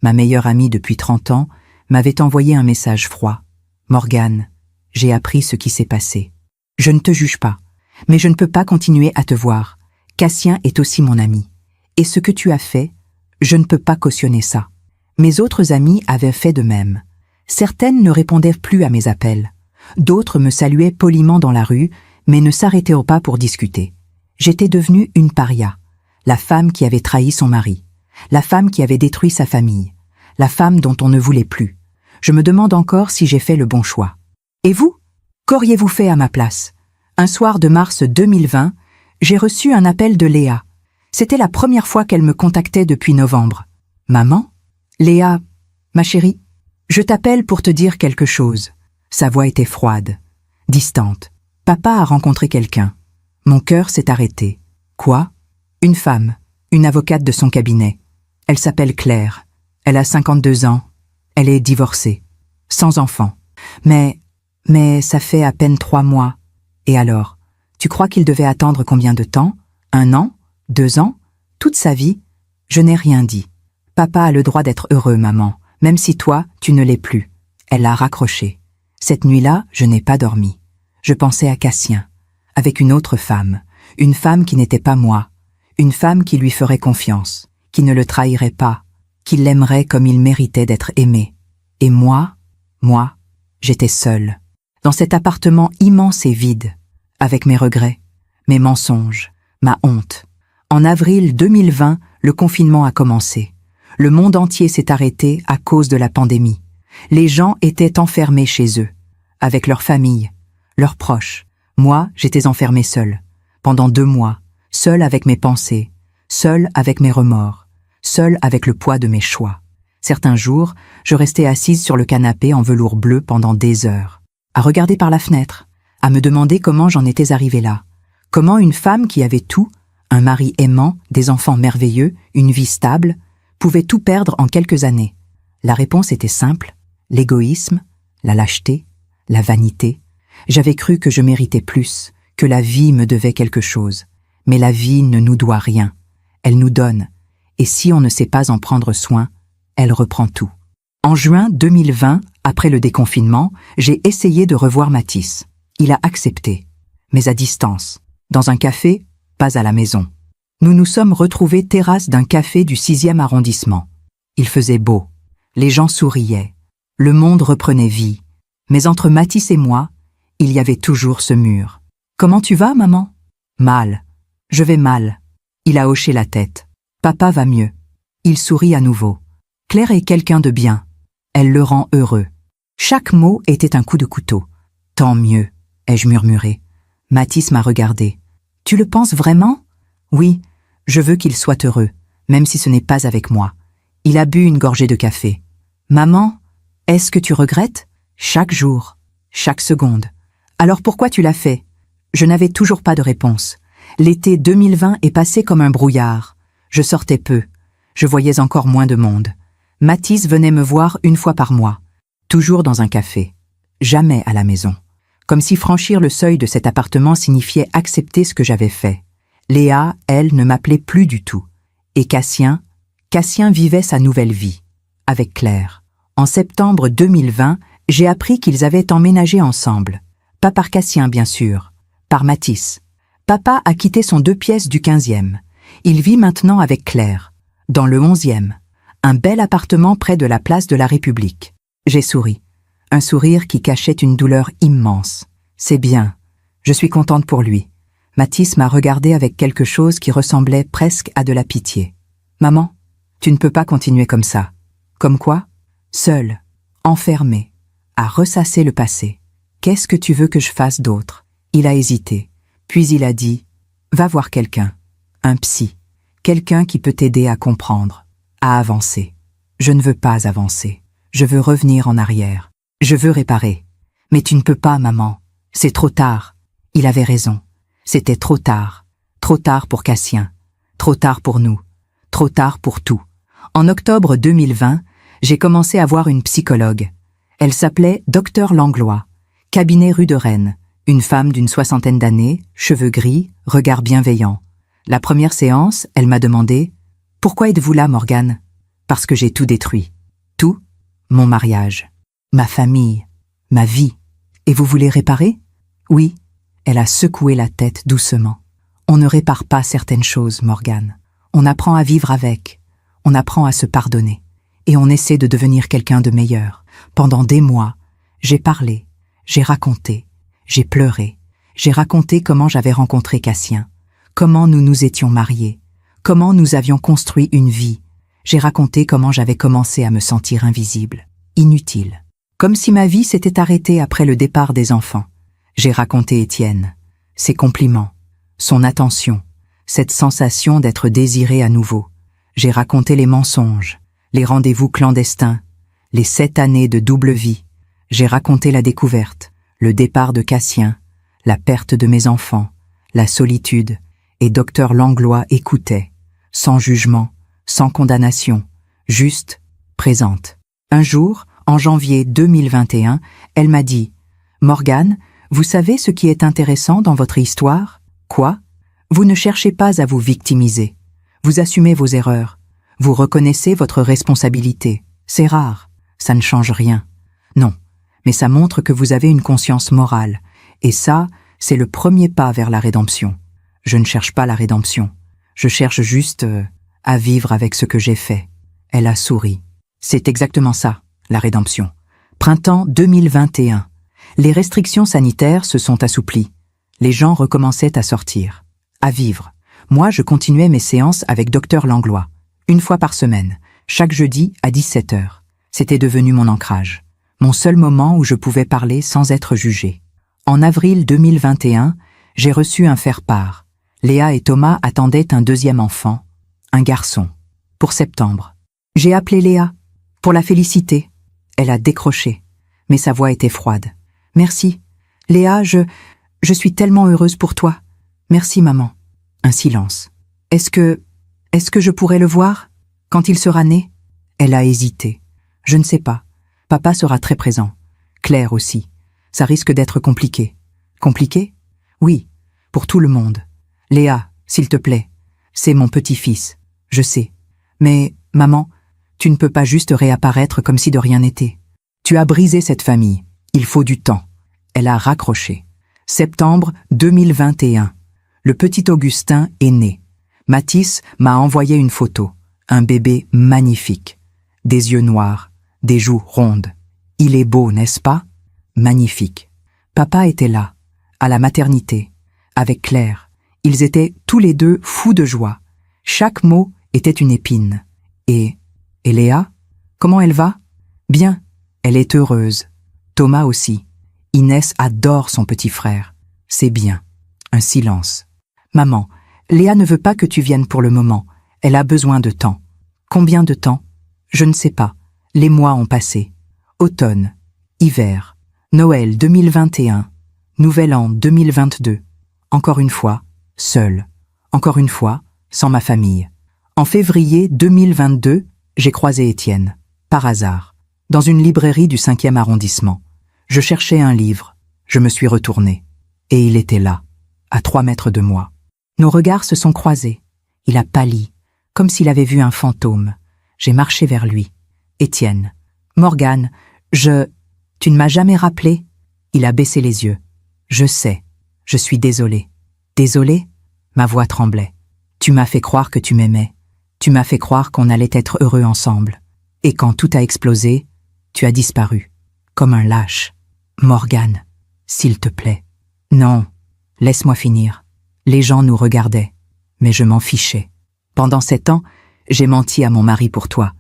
ma meilleure amie depuis 30 ans, m'avait envoyé un message froid. « Morgane, j'ai appris ce qui s'est passé. Je ne te juge pas, mais je ne peux pas continuer à te voir. Cassien est aussi mon ami. Et ce que tu as fait, je ne peux pas cautionner ça. » Mes autres amies avaient fait de même. Certaines ne répondaient plus à mes appels. D'autres me saluaient poliment dans la rue, mais ne s'arrêtaient pas pour discuter. J'étais devenue une paria, la femme qui avait trahi son mari, la femme qui avait détruit sa famille, la femme dont on ne voulait plus. Je me demande encore si j'ai fait le bon choix. Et vous? Qu'auriez-vous fait à ma place? Un soir de mars 2020, j'ai reçu un appel de Léa. C'était la première fois qu'elle me contactait depuis novembre. « Maman? Léa, ma chérie, je t'appelle pour te dire quelque chose. » Sa voix était froide, distante. Papa a rencontré quelqu'un. Mon cœur s'est arrêté. Quoi? Une femme, une avocate de son cabinet. Elle s'appelle Claire. Elle a 52 ans. Elle est divorcée, sans enfant. Mais ça fait à peine 3 mois. Et alors, tu crois qu'il devait attendre combien de temps? 1 an? 2 ans? Toute sa vie? Je n'ai rien dit. Papa a le droit d'être heureux, maman, même si toi, tu ne l'es plus. Elle a raccroché. Cette nuit-là, je n'ai pas dormi. Je pensais à Cassien, avec une autre femme, une femme qui n'était pas moi, une femme qui lui ferait confiance, qui ne le trahirait pas, qui l'aimerait comme il méritait d'être aimé. Et moi, j'étais seule, dans cet appartement immense et vide, avec mes regrets, mes mensonges, Ma honte. En avril 2020, le confinement a commencé. Le monde entier s'est arrêté à cause de la pandémie. Les gens étaient enfermés chez eux, avec leurs familles, leurs proches. Moi, j'étais enfermée seule, pendant 2 mois, seule avec mes pensées, seule avec mes remords, seule avec le poids de mes choix. Certains jours, je restais assise sur le canapé en velours bleu pendant des heures, à regarder par la fenêtre, à me demander comment j'en étais arrivée là. Comment une femme qui avait tout, un mari aimant, des enfants merveilleux, une vie stable, pouvait tout perdre en quelques années? La réponse était simple: l'égoïsme, la lâcheté, la vanité. J'avais cru que je méritais plus, que la vie me devait quelque chose. Mais la vie ne nous doit rien. Elle nous donne. Et si on ne sait pas en prendre soin, elle reprend tout. En juin 2020, après le déconfinement, j'ai essayé de revoir Mathis. Il a accepté, mais à distance. Dans un café, pas à la maison. Nous nous sommes retrouvés terrasse d'un café du 6e arrondissement. Il faisait beau. Les gens souriaient. Le monde reprenait vie. Mais entre Mathis et moi, il y avait toujours ce mur. « Comment tu vas, maman ?»« Mal. Je vais mal. » Il a hoché la tête. « Papa va mieux. » Il sourit à nouveau. « Claire est quelqu'un de bien. Elle le rend heureux. » Chaque mot était un coup de couteau. « Tant mieux, » ai-je murmuré. Mathis m'a regardé. « Tu le penses vraiment ?»« Oui, je veux qu'il soit heureux, même si ce n'est pas avec moi. » Il a bu une gorgée de café. « Maman, est-ce que tu regrettes ?»« Chaque jour, chaque seconde. »« Alors pourquoi tu l'as fait ?» Je n'avais toujours pas de réponse. L'été 2020 est passé comme un brouillard. Je sortais peu. Je voyais encore moins de monde. Mathis venait me voir 1 fois par mois. Toujours dans un café. Jamais à la maison. Comme si franchir le seuil de cet appartement signifiait accepter ce que j'avais fait. Léa, elle, ne m'appelait plus du tout. Et Cassien vivait sa nouvelle vie. Avec Claire. En septembre 2020, j'ai appris qu'ils avaient emménagé ensemble. Pas par Cassien, bien sûr. Par Mathis. Papa a quitté son 2 pièces du 15e. Il vit maintenant avec Claire, dans le 11e. Un bel appartement près de la place de la République. J'ai souri. Un sourire qui cachait une douleur immense. C'est bien. Je suis contente pour lui. Mathis m'a regardé avec quelque chose qui ressemblait presque à de la pitié. « Maman, tu ne peux pas continuer comme ça. » Comme quoi? Seule, enfermée, à ressasser le passé. Qu'est-ce que tu veux que je fasse d'autre? Il a hésité. Puis il a dit « Va voir quelqu'un, un psy, quelqu'un qui peut t'aider à comprendre, à avancer. » Je ne veux pas avancer. Je veux revenir en arrière. Je veux réparer. Mais tu ne peux pas, maman. C'est trop tard. Il avait raison. C'était trop tard. Trop tard pour Cassien. Trop tard pour nous. Trop tard pour tout. En octobre 2020, j'ai commencé à voir une psychologue. Elle s'appelait Dr Langlois, cabinet rue de Rennes. Une femme d'une 60aine d'années, cheveux gris, regard bienveillant. La première séance, elle m'a demandé « Pourquoi êtes-vous là, Morgane ?» Parce que j'ai tout détruit. Tout, mon mariage, ma famille, ma vie. Et vous voulez réparer? Oui. Elle a secoué la tête doucement. On ne répare pas certaines choses, Morgane. On apprend à vivre avec. On apprend à se pardonner. Et on essaie de devenir quelqu'un de meilleur. Pendant des mois, j'ai parlé, j'ai raconté. J'ai pleuré. J'ai raconté comment j'avais rencontré Cassien, comment nous nous étions mariés, comment nous avions construit une vie. J'ai raconté comment j'avais commencé à me sentir invisible, inutile, comme si ma vie s'était arrêtée après le départ des enfants. J'ai raconté Étienne, ses compliments, son attention, cette sensation d'être désiré à nouveau. J'ai raconté les mensonges, les rendez-vous clandestins, les 7 années de double vie. J'ai raconté la découverte, le départ de Cassien, la perte de mes enfants, la solitude, et Dr Langlois écoutait, sans jugement, sans condamnation, juste, présente. Un jour, en janvier 2021, elle m'a dit « Morgane, vous savez ce qui est intéressant dans votre histoire? Quoi? Vous ne cherchez pas à vous victimiser. Vous assumez vos erreurs. Vous reconnaissez votre responsabilité. C'est rare. Ça ne change rien. Non. Mais ça montre que vous avez une conscience morale. Et ça, c'est le premier pas vers la rédemption. Je ne cherche pas la rédemption. Je cherche juste à vivre avec ce que j'ai fait. » Elle a souri. C'est exactement ça, la rédemption. Printemps 2021. Les restrictions sanitaires se sont assouplies. Les gens recommençaient à sortir, à vivre. Moi, je continuais mes séances avec Dr Langlois, une fois par semaine, chaque jeudi à 17 heures. C'était devenu mon ancrage, mon seul moment où je pouvais parler sans être jugée. En avril 2021, j'ai reçu un faire-part. Léa et Thomas attendaient un deuxième enfant, un garçon, pour septembre. J'ai appelé Léa, pour la féliciter. Elle a décroché, mais sa voix était froide. « Merci. Léa, je suis tellement heureuse pour toi. Merci, maman. » Un silence. « Est-ce que je pourrais le voir, quand il sera né ?» Elle a hésité. « Je ne sais pas. Papa sera très présent. Claire aussi. Ça risque d'être compliqué. » « Compliqué ? Oui, pour tout le monde. Léa, s'il te plaît. C'est mon petit-fils. Je sais. Mais, maman, tu ne peux pas juste réapparaître comme si de rien n'était. Tu as brisé cette famille. Il faut du temps. » Elle a raccroché. Septembre 2021. Le petit Augustin est né. Mathis m'a envoyé une photo. Un bébé magnifique. Des yeux noirs, des joues rondes. Il est beau, n'est-ce pas? Magnifique. Papa était là, à la maternité, avec Claire. Ils étaient tous les deux fous de joie. Chaque mot était une épine. Et Léa? Comment elle va? Bien, elle est heureuse. Thomas aussi. Inès adore son petit frère. C'est bien. Un silence. Maman, Léa ne veut pas que tu viennes pour le moment. Elle a besoin de temps. Combien de temps? Je ne sais pas. Les mois ont passé. Automne, hiver, Noël 2021, Nouvel An 2022. Encore une fois, seule. Encore une fois, sans ma famille. En février 2022, j'ai croisé Étienne, par hasard, dans une librairie du 5e arrondissement. Je cherchais un livre. Je me suis retournée. Et il était là, à 3 mètres de moi. Nos regards se sont croisés. Il a pâli, comme s'il avait vu un fantôme. J'ai marché vers lui. « Étienne, Morgane, tu ne m'as jamais rappelé ?» Il a baissé les yeux. « Je sais, je suis désolée. »« Désolée ?» Ma voix tremblait. « Tu m'as fait croire que tu m'aimais. Tu m'as fait croire qu'on allait être heureux ensemble. Et quand tout a explosé, tu as disparu. Comme un lâche. Morgane, s'il te plaît. » Non, laisse-moi finir. Les gens nous regardaient, mais je m'en fichais. Pendant 7 ans, j'ai menti à mon mari pour toi.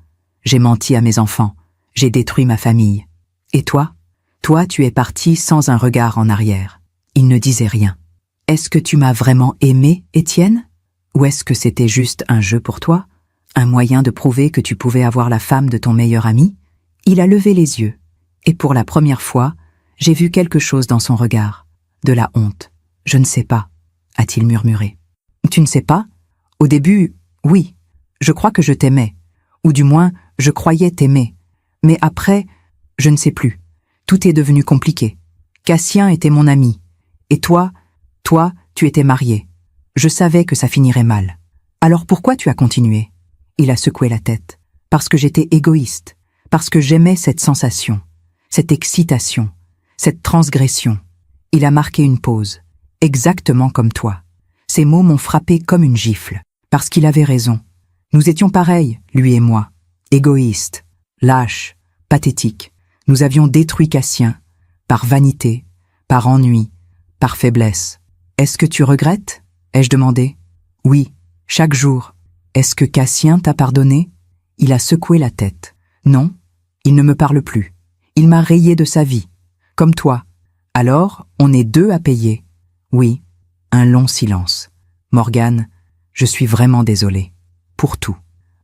J'ai menti à mes enfants. J'ai détruit ma famille. Et toi? Toi, tu es parti sans un regard en arrière. Il ne disait rien. Est-ce que tu m'as vraiment aimé, Étienne? Ou est-ce que c'était juste un jeu pour toi? Un moyen de prouver que tu pouvais avoir la femme de ton meilleur ami? Il a levé les yeux. Et pour la première fois, j'ai vu quelque chose dans son regard. De la honte. « Je ne sais pas », a-t-il murmuré. « Tu ne sais pas? Au début, oui. Je crois que je t'aimais. Ou du moins, je croyais t'aimer. Mais après, je ne sais plus. Tout est devenu compliqué. Cassien était mon ami. Et toi, tu étais marié. Je savais que ça finirait mal. Alors pourquoi tu as continué? » Il a secoué la tête. « Parce que j'étais égoïste. Parce que j'aimais cette sensation, cette excitation, cette transgression. » Il a marqué une pause. Exactement comme toi. Ces mots m'ont frappé comme une gifle. Parce qu'il avait raison. Nous étions pareils, lui et moi. Égoïstes, lâches, pathétiques. Nous avions détruit Cassien. Par vanité, par ennui, par faiblesse. « Est-ce que tu regrettes ?» ai-je demandé. « Oui, chaque jour. »« Est-ce que Cassien t'a pardonné ?» Il a secoué la tête. « Non, il ne me parle plus. Il m'a rayé de sa vie. Comme toi. Alors, on est 2 à payer. » Oui, un long silence. « Morgane, je suis vraiment désolée. Pour tout.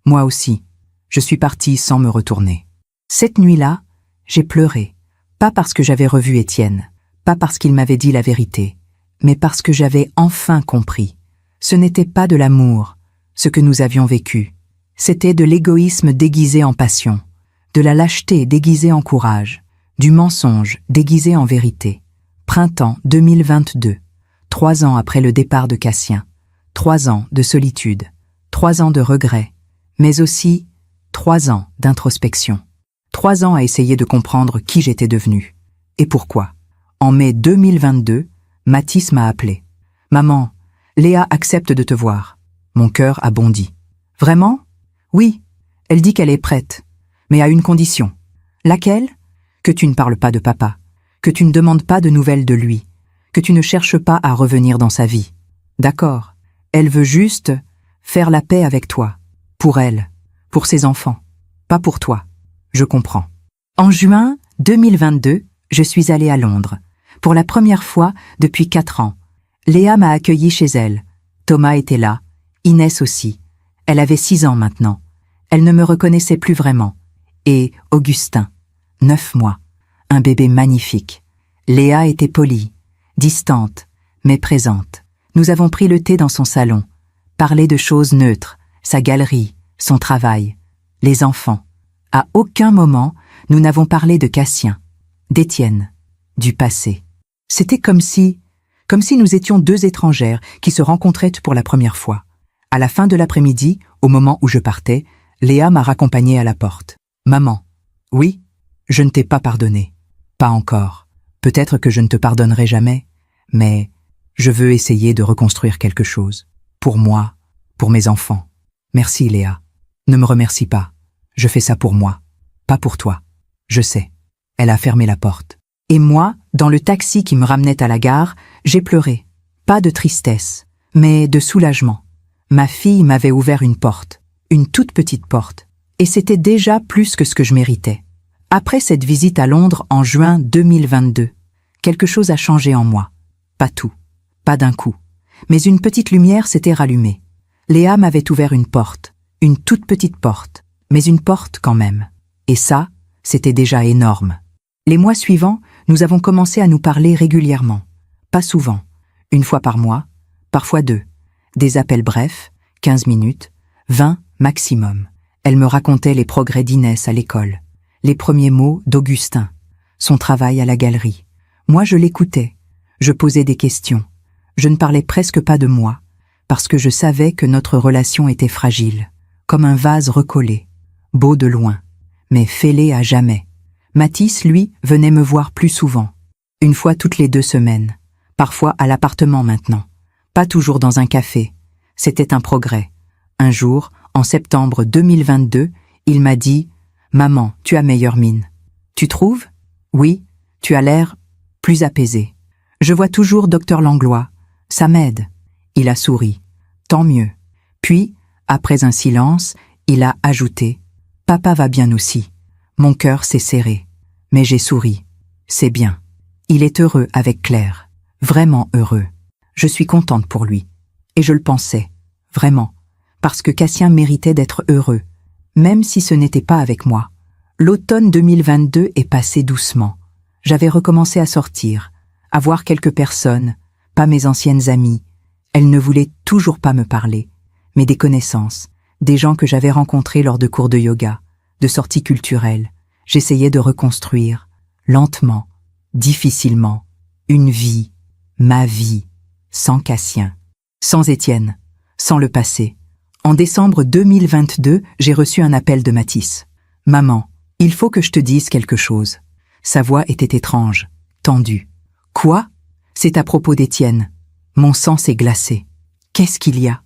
Moi aussi. Je suis partie sans me retourner. » Cette nuit-là, j'ai pleuré. Pas parce que j'avais revu Étienne, pas parce qu'il m'avait dit la vérité, mais parce que j'avais enfin compris. Ce n'était pas de l'amour, ce que nous avions vécu. C'était de l'égoïsme déguisé en passion, de la lâcheté déguisée en courage, du mensonge déguisé en vérité. Printemps 2022. 3 ans après le départ de Cassien. 3 ans de solitude. 3 ans de regrets. Mais aussi 3 ans d'introspection. 3 ans à essayer de comprendre qui j'étais devenue. Et pourquoi. En mai 2022, Mathis m'a appelé. « Maman, Léa accepte de te voir. » Mon cœur a bondi. « Vraiment? » ?»« Oui, elle dit qu'elle est prête, mais à une condition. »« Laquelle ? » ?»« Que tu ne parles pas de papa, que tu ne demandes pas de nouvelles de lui, que tu ne cherches pas à revenir dans sa vie. »« D'accord, Elle veut juste faire la paix avec toi. Pour elle, pour ses enfants, pas pour toi. Je comprends. En juin 2022, je suis allée à Londres. Pour la première fois depuis 4 ans. Léa m'a accueillie chez elle. Thomas était là, Inès aussi. Elle avait 6 ans maintenant. Elle ne me reconnaissait plus vraiment. Et Augustin, 9 mois. Un bébé magnifique. Léa était polie, distante, mais présente. Nous avons pris le thé dans son salon, parlé de choses neutres, sa galerie, son travail, les enfants. À aucun moment, nous n'avons parlé de Cassien, d'Étienne, du passé. C'était comme si nous étions 2 étrangères qui se rencontraient pour la première fois. À la fin de l'après-midi, au moment où je partais, Léa m'a raccompagnée à la porte. « Maman, oui, je ne t'ai pas pardonné. Pas encore. Peut-être que je ne te pardonnerai jamais, mais je veux essayer de reconstruire quelque chose. Pour moi, pour mes enfants. Merci Léa. Ne me remercie pas. Je fais ça pour moi, pas pour toi. Je sais. » Elle a fermé la porte. Et moi, dans le taxi qui me ramenait à la gare, j'ai pleuré. Pas de tristesse, mais de soulagement. Ma fille m'avait ouvert une porte, une toute petite porte, et c'était déjà plus que ce que je méritais. Après cette visite à Londres en juin 2022, quelque chose a changé en moi. Pas tout, pas d'un coup, mais une petite lumière s'était rallumée. Léa m'avait ouvert une porte, une toute petite porte, mais une porte quand même. Et ça, c'était déjà énorme. Les mois suivants, nous avons commencé à nous parler régulièrement. Pas souvent, 1 fois par mois, parfois 2. Des appels brefs, 15 minutes, 20 maximum. Elle me racontait les progrès d'Inès à l'école, les premiers mots d'Augustin, son travail à la galerie. Moi, je l'écoutais, je posais des questions. Je ne parlais presque pas de moi, parce que je savais que notre relation était fragile, comme un vase recollé, beau de loin, mais fêlé à jamais. Mathis, lui, venait me voir plus souvent, 1 fois toutes les 2 semaines, parfois à l'appartement maintenant, pas toujours dans un café. C'était un progrès. Un jour, en septembre 2022, il m'a dit « Maman, tu as meilleure mine. Tu trouves ? Oui, tu as l'air plus apaisée. Je vois toujours Dr Langlois. Ça m'aide. » Il a souri. « Tant mieux. » Puis, après un silence, il a ajouté « Papa va bien aussi. » Mon cœur s'est serré. Mais j'ai souri. C'est bien. Il est heureux avec Claire. Vraiment heureux. Je suis contente pour lui. Et je le pensais. Vraiment. Parce que Cassien méritait d'être heureux. Même si ce n'était pas avec moi. L'automne 2022 est passé doucement. J'avais recommencé à sortir, à voir quelques personnes, pas mes anciennes amies. Elles ne voulaient toujours pas me parler, mais des connaissances, des gens que j'avais rencontrés lors de cours de yoga, de sorties culturelles. J'essayais de reconstruire, lentement, difficilement, une vie, ma vie, sans Cassien, sans Étienne, sans le passé. En décembre 2022, j'ai reçu un appel de Mathis. « Maman, il faut que je te dise quelque chose. » Sa voix était étrange, tendue. « Quoi ? C'est à propos d'Étienne. » Mon sang s'est glacé. « Qu'est-ce qu'il y a ? »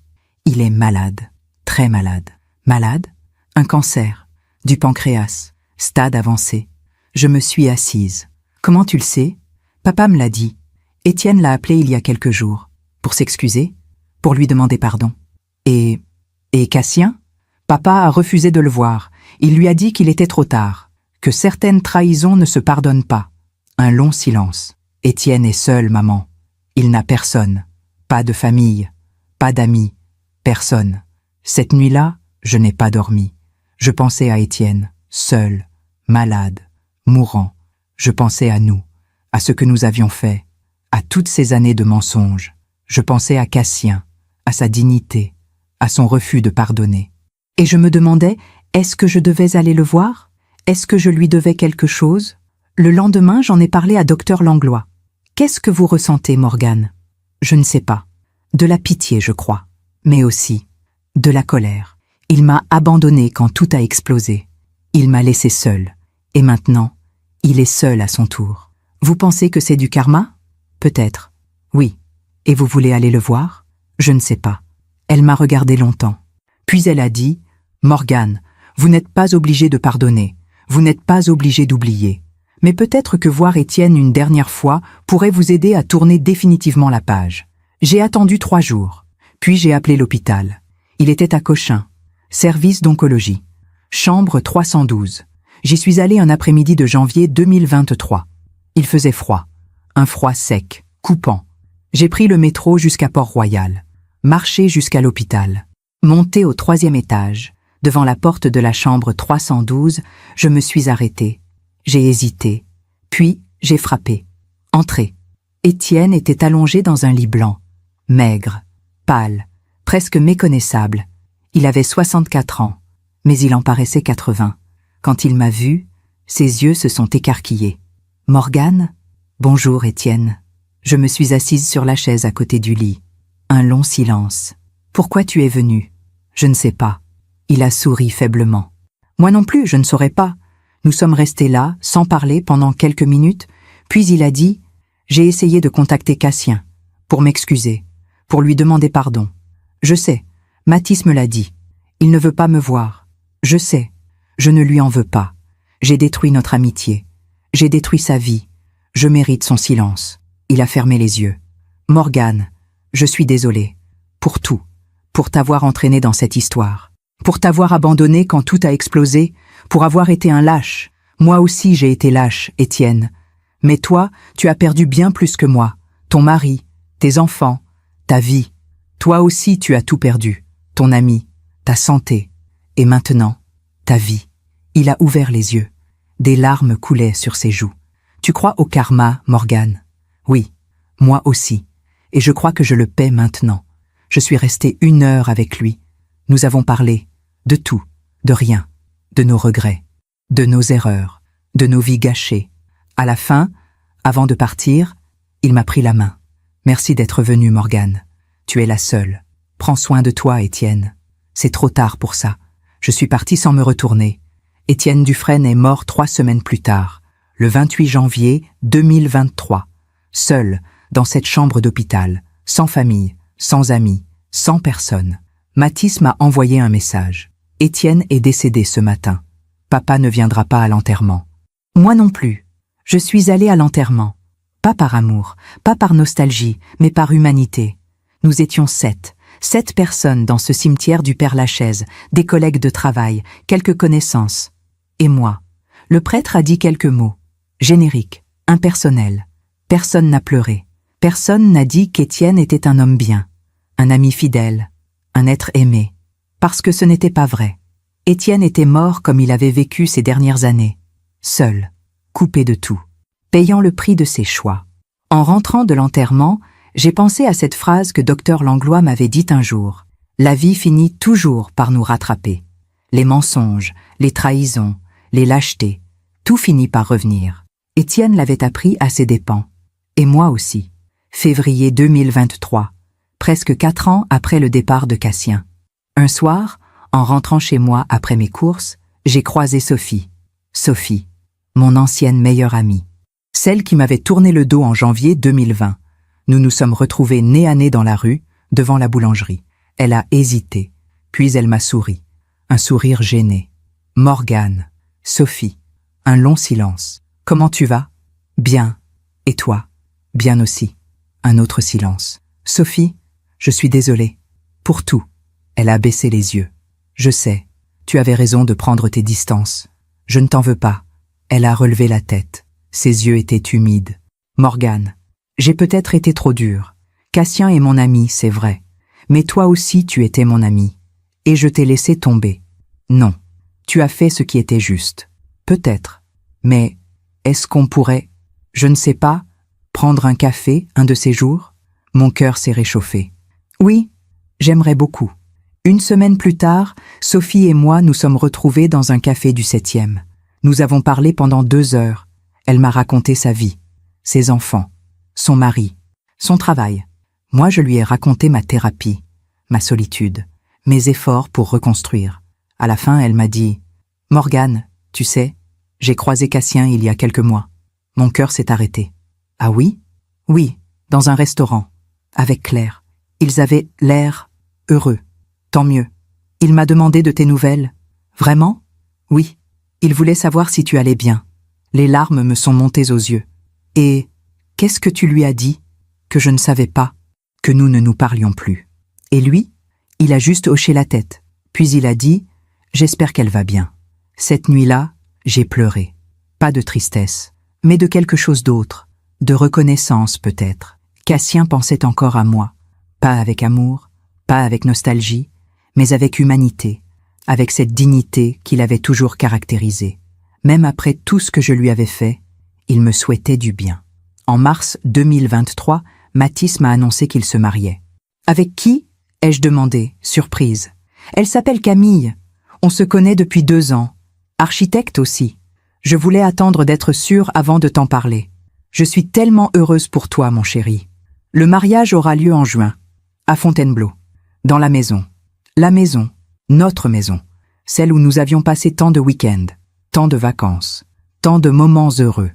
« Il est malade, très malade. »« Malade ? Un cancer, du pancréas, stade avancé. » Je me suis assise. « Comment tu le sais ? » Papa me l'a dit. Étienne l'a appelé il y a quelques jours. Pour s'excuser, pour lui demander pardon. Et Cassien ? Papa a refusé de le voir. Il lui a dit qu'il était trop tard, que certaines trahisons ne se pardonnent pas. Un long silence. Étienne est seul, maman. Il n'a personne. Pas de famille, pas d'amis, personne. Cette nuit-là, je n'ai pas dormi. Je pensais à Étienne, seul, malade, mourant. Je pensais à nous, à ce que nous avions fait, à toutes ces années de mensonges. Je pensais à Cassien, à sa dignité, à son refus de pardonner. Et je me demandais, est-ce que je devais aller le voir ? Est-ce que je lui devais quelque chose ? Le lendemain, j'en ai parlé à Dr Langlois. « Qu'est-ce que vous ressentez, Morgane ?» Je ne sais pas. De la pitié, je crois. Mais aussi de la colère. Il m'a abandonnée quand tout a explosé. Il m'a laissée seule. Et maintenant, il est seul à son tour. Vous pensez que c'est du karma ? Peut-être. Oui. Et vous voulez aller le voir ? Je ne sais pas. Elle m'a regardé longtemps. Puis elle a dit « Morgane, vous n'êtes pas obligée de pardonner. Vous n'êtes pas obligée d'oublier. Mais peut-être que voir Étienne une dernière fois pourrait vous aider à tourner définitivement la page. » J'ai attendu 3 jours. Puis j'ai appelé l'hôpital. Il était à Cochin. Service d'oncologie. Chambre 312. J'y suis allé un après-midi de janvier 2023. Il faisait froid. Un froid sec, coupant. J'ai pris le métro jusqu'à Port-Royal. Marché jusqu'à l'hôpital. Monté au 3e étage. Devant la porte de la chambre 312, je me suis arrêté. J'ai hésité. Puis, j'ai frappé. Entré. Étienne était allongé dans un lit blanc. Maigre. Pâle. Presque méconnaissable. Il avait 64 ans. Mais il en paraissait 80. Quand il m'a vu, ses yeux se sont écarquillés. « Morgane ? Bonjour, Étienne. » Je me suis assise sur la chaise à côté du lit. Un long silence. « Pourquoi tu es venu ? » ?»« Je ne sais pas. » Il a souri faiblement. « Moi non plus, je ne saurais pas. » Nous sommes restés là, sans parler, pendant quelques minutes, puis il a dit « J'ai essayé de contacter Cassien, pour m'excuser, pour lui demander pardon. Je sais, Mathis me l'a dit. Il ne veut pas me voir. Je sais. Je ne lui en veux pas. J'ai détruit notre amitié. J'ai détruit sa vie. Je mérite son silence. » Il a fermé les yeux. « Morgane, je suis désolé. Pour tout. Pour t'avoir entraîné dans cette histoire. Pour t'avoir abandonné quand tout a explosé. Pour avoir été un lâche. Moi aussi j'ai été lâche, Étienne. Mais toi, tu as perdu bien plus que moi. Ton mari, tes enfants, ta vie. Toi aussi tu as tout perdu. Ton ami, ta santé. Et maintenant, ta vie. » Il a ouvert les yeux. Des larmes coulaient sur ses joues. « Tu crois au karma, Morgane ? » « Oui, moi aussi. Et je crois que je le paie maintenant. Je suis resté 1 heure avec lui. Nous avons parlé de tout, de rien, de nos regrets, de nos erreurs, de nos vies gâchées. À la fin, avant de partir, il m'a pris la main. « Merci d'être venu, Morgane. Tu es la seule. Prends soin de toi, Étienne. C'est trop tard pour ça. Je suis parti sans me retourner. » Étienne Dufresne est mort 3 semaines plus tard, le 28 janvier 2023. Seul, dans cette chambre d'hôpital, sans famille, sans amis, sans personne. Mathis m'a envoyé un message. « Étienne est décédé ce matin. Papa ne viendra pas à l'enterrement. » Moi non plus. Je suis allée à l'enterrement. Pas par amour, pas par nostalgie, mais par humanité. Nous étions 7 personnes dans ce cimetière du Père-Lachaise, des collègues de travail, quelques connaissances. Et moi. Le prêtre a dit quelques mots. Génériques, impersonnels. Personne n'a pleuré. Personne n'a dit qu'Étienne était un homme bien, un ami fidèle, un être aimé. Parce que ce n'était pas vrai. Étienne était mort comme il avait vécu ces dernières années. Seul, coupé de tout, payant le prix de ses choix. En rentrant de l'enterrement, j'ai pensé à cette phrase que Dr Langlois m'avait dite un jour. La vie finit toujours par nous rattraper. Les mensonges, les trahisons, les lâchetés, tout finit par revenir. Étienne l'avait appris à ses dépens. Et moi aussi. Février 2023, presque 4 ans après le départ de Cassien. Un soir, en rentrant chez moi après mes courses, j'ai croisé Sophie. Sophie, mon ancienne meilleure amie. Celle qui m'avait tourné le dos en janvier 2020. Nous nous sommes retrouvés nez à nez dans la rue, devant la boulangerie. Elle a hésité, puis elle m'a souri. Un sourire gêné. « Morgane, Sophie. » Un long silence. « Comment tu vas ? » ?»« Bien. Et toi ? » ?»« Bien aussi. » Un autre silence. « Sophie, je suis désolée. Pour tout. » Elle a baissé les yeux. « Je sais. Tu avais raison de prendre tes distances. Je ne t'en veux pas. » Elle a relevé la tête. Ses yeux étaient humides. « Morgane, j'ai peut-être été trop dure. Cassien est mon ami, c'est vrai. Mais toi aussi tu étais mon ami. Et je t'ai laissé tomber. Non. Tu as fait ce qui était juste. Peut-être. Mais est-ce qu'on pourrait, je ne sais pas, prendre un café un de ces jours ? » Mon cœur s'est réchauffé. « Oui, j'aimerais beaucoup. » 1 semaine plus tard, Sophie et moi nous sommes retrouvés dans un café du 7e. Nous avons parlé pendant 2 heures. Elle m'a raconté sa vie, ses enfants, son mari, son travail. Moi, je lui ai raconté ma thérapie, ma solitude, mes efforts pour reconstruire. À la fin, elle m'a dit « Morgane, tu sais, j'ai croisé Cassien il y a quelques mois. » Mon cœur s'est arrêté. « Ah oui ? » ?»« Oui, dans un restaurant, avec Claire. Ils avaient l'air heureux. Tant mieux. Il m'a demandé de tes nouvelles. »« Vraiment ? » ?»« Oui. Il voulait savoir si tu allais bien. » Les larmes me sont montées aux yeux. « Et qu'est-ce que tu lui as dit ? » « Que je ne savais pas. Que nous ne nous parlions plus. » Et lui, il a juste hoché la tête. Puis il a dit « J'espère qu'elle va bien ». Cette nuit-là, j'ai pleuré. Pas de tristesse, mais de quelque chose d'autre, de reconnaissance peut-être. Cassien pensait encore à moi. Pas avec amour, pas avec nostalgie, mais avec humanité, avec cette dignité qu'il avait toujours caractérisée. Même après tout ce que je lui avais fait, il me souhaitait du bien. En mars 2023, Mathis m'a annoncé qu'il se mariait. Avec qui? Ai-je demandé, surprise. Elle s'appelle Camille. On se connaît depuis 2 ans. Architecte aussi. Je voulais attendre d'être sûre avant de t'en parler. Je suis tellement heureuse pour toi, mon chéri. Le mariage aura lieu en juin, à Fontainebleau, dans la maison. La maison, notre maison, celle où nous avions passé tant de week-ends, tant de vacances, tant de moments heureux.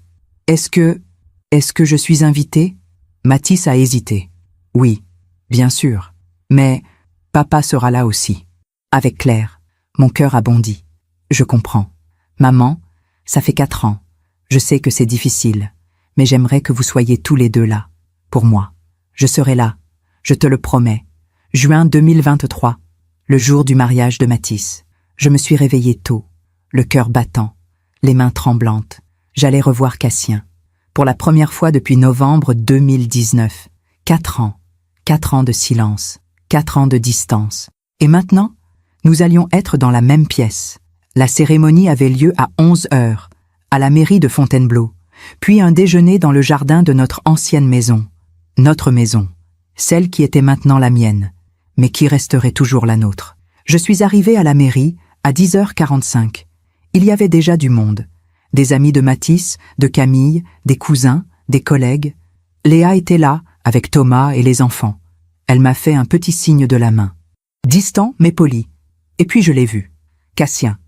Est-ce que je suis invitée? Mathis a hésité. Oui, bien sûr. Mais papa sera là aussi. Avec Claire, mon cœur a bondi. Je comprends. Maman, ça fait 4 ans. Je sais que c'est difficile, mais j'aimerais que vous soyez tous les deux là, pour moi. Je serai là, je te le promets. Juin 2023, le jour du mariage de Mathis. Je me suis réveillée tôt, le cœur battant, les mains tremblantes. J'allais revoir Cassien. Pour la première fois depuis novembre 2019. 4 ans. 4 ans de silence. 4 ans de distance. Et maintenant, nous allions être dans la même pièce. La cérémonie avait lieu à 11 heures, à la mairie de Fontainebleau, puis un déjeuner dans le jardin de notre ancienne maison. Notre maison, celle qui était maintenant la mienne, mais qui resterait toujours la nôtre. Je suis arrivée à la mairie à 10h45. Il y avait déjà du monde. Des amis de Mathis, de Camille, des cousins, des collègues. Léa était là, avec Thomas et les enfants. Elle m'a fait un petit signe de la main. Distant, mais poli. Et puis je l'ai vu. Cassien.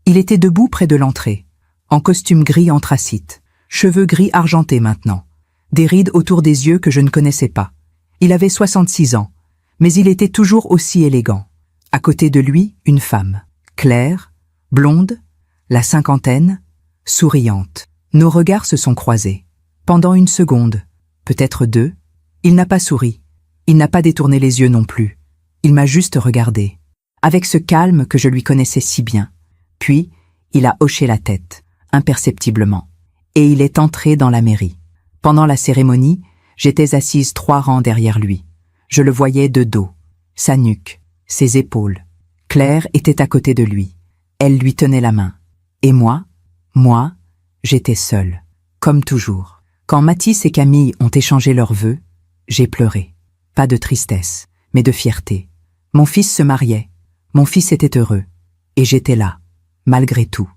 Il était debout près de l'entrée, en costume gris anthracite, cheveux gris argentés maintenant, des rides autour des yeux que je ne connaissais pas. Il avait 66 ans, mais il était toujours aussi élégant. À côté de lui, une femme, claire, blonde, la cinquantaine, souriante. Nos regards se sont croisés. Pendant 1 seconde, peut-être 2, il n'a pas souri. Il n'a pas détourné les yeux non plus. Il m'a juste regardé, avec ce calme que je lui connaissais si bien. Puis, il a hoché la tête, imperceptiblement, et il est entré dans la mairie. Pendant la cérémonie, j'étais assise 3 rangs derrière lui. Je le voyais de dos, sa nuque, ses épaules. Claire était à côté de lui. Elle lui tenait la main. Et moi, j'étais seule, comme toujours. Quand Mathis et Camille ont échangé leurs vœux, j'ai pleuré. Pas de tristesse, mais de fierté. Mon fils se mariait, mon fils était heureux, et j'étais là, malgré tout,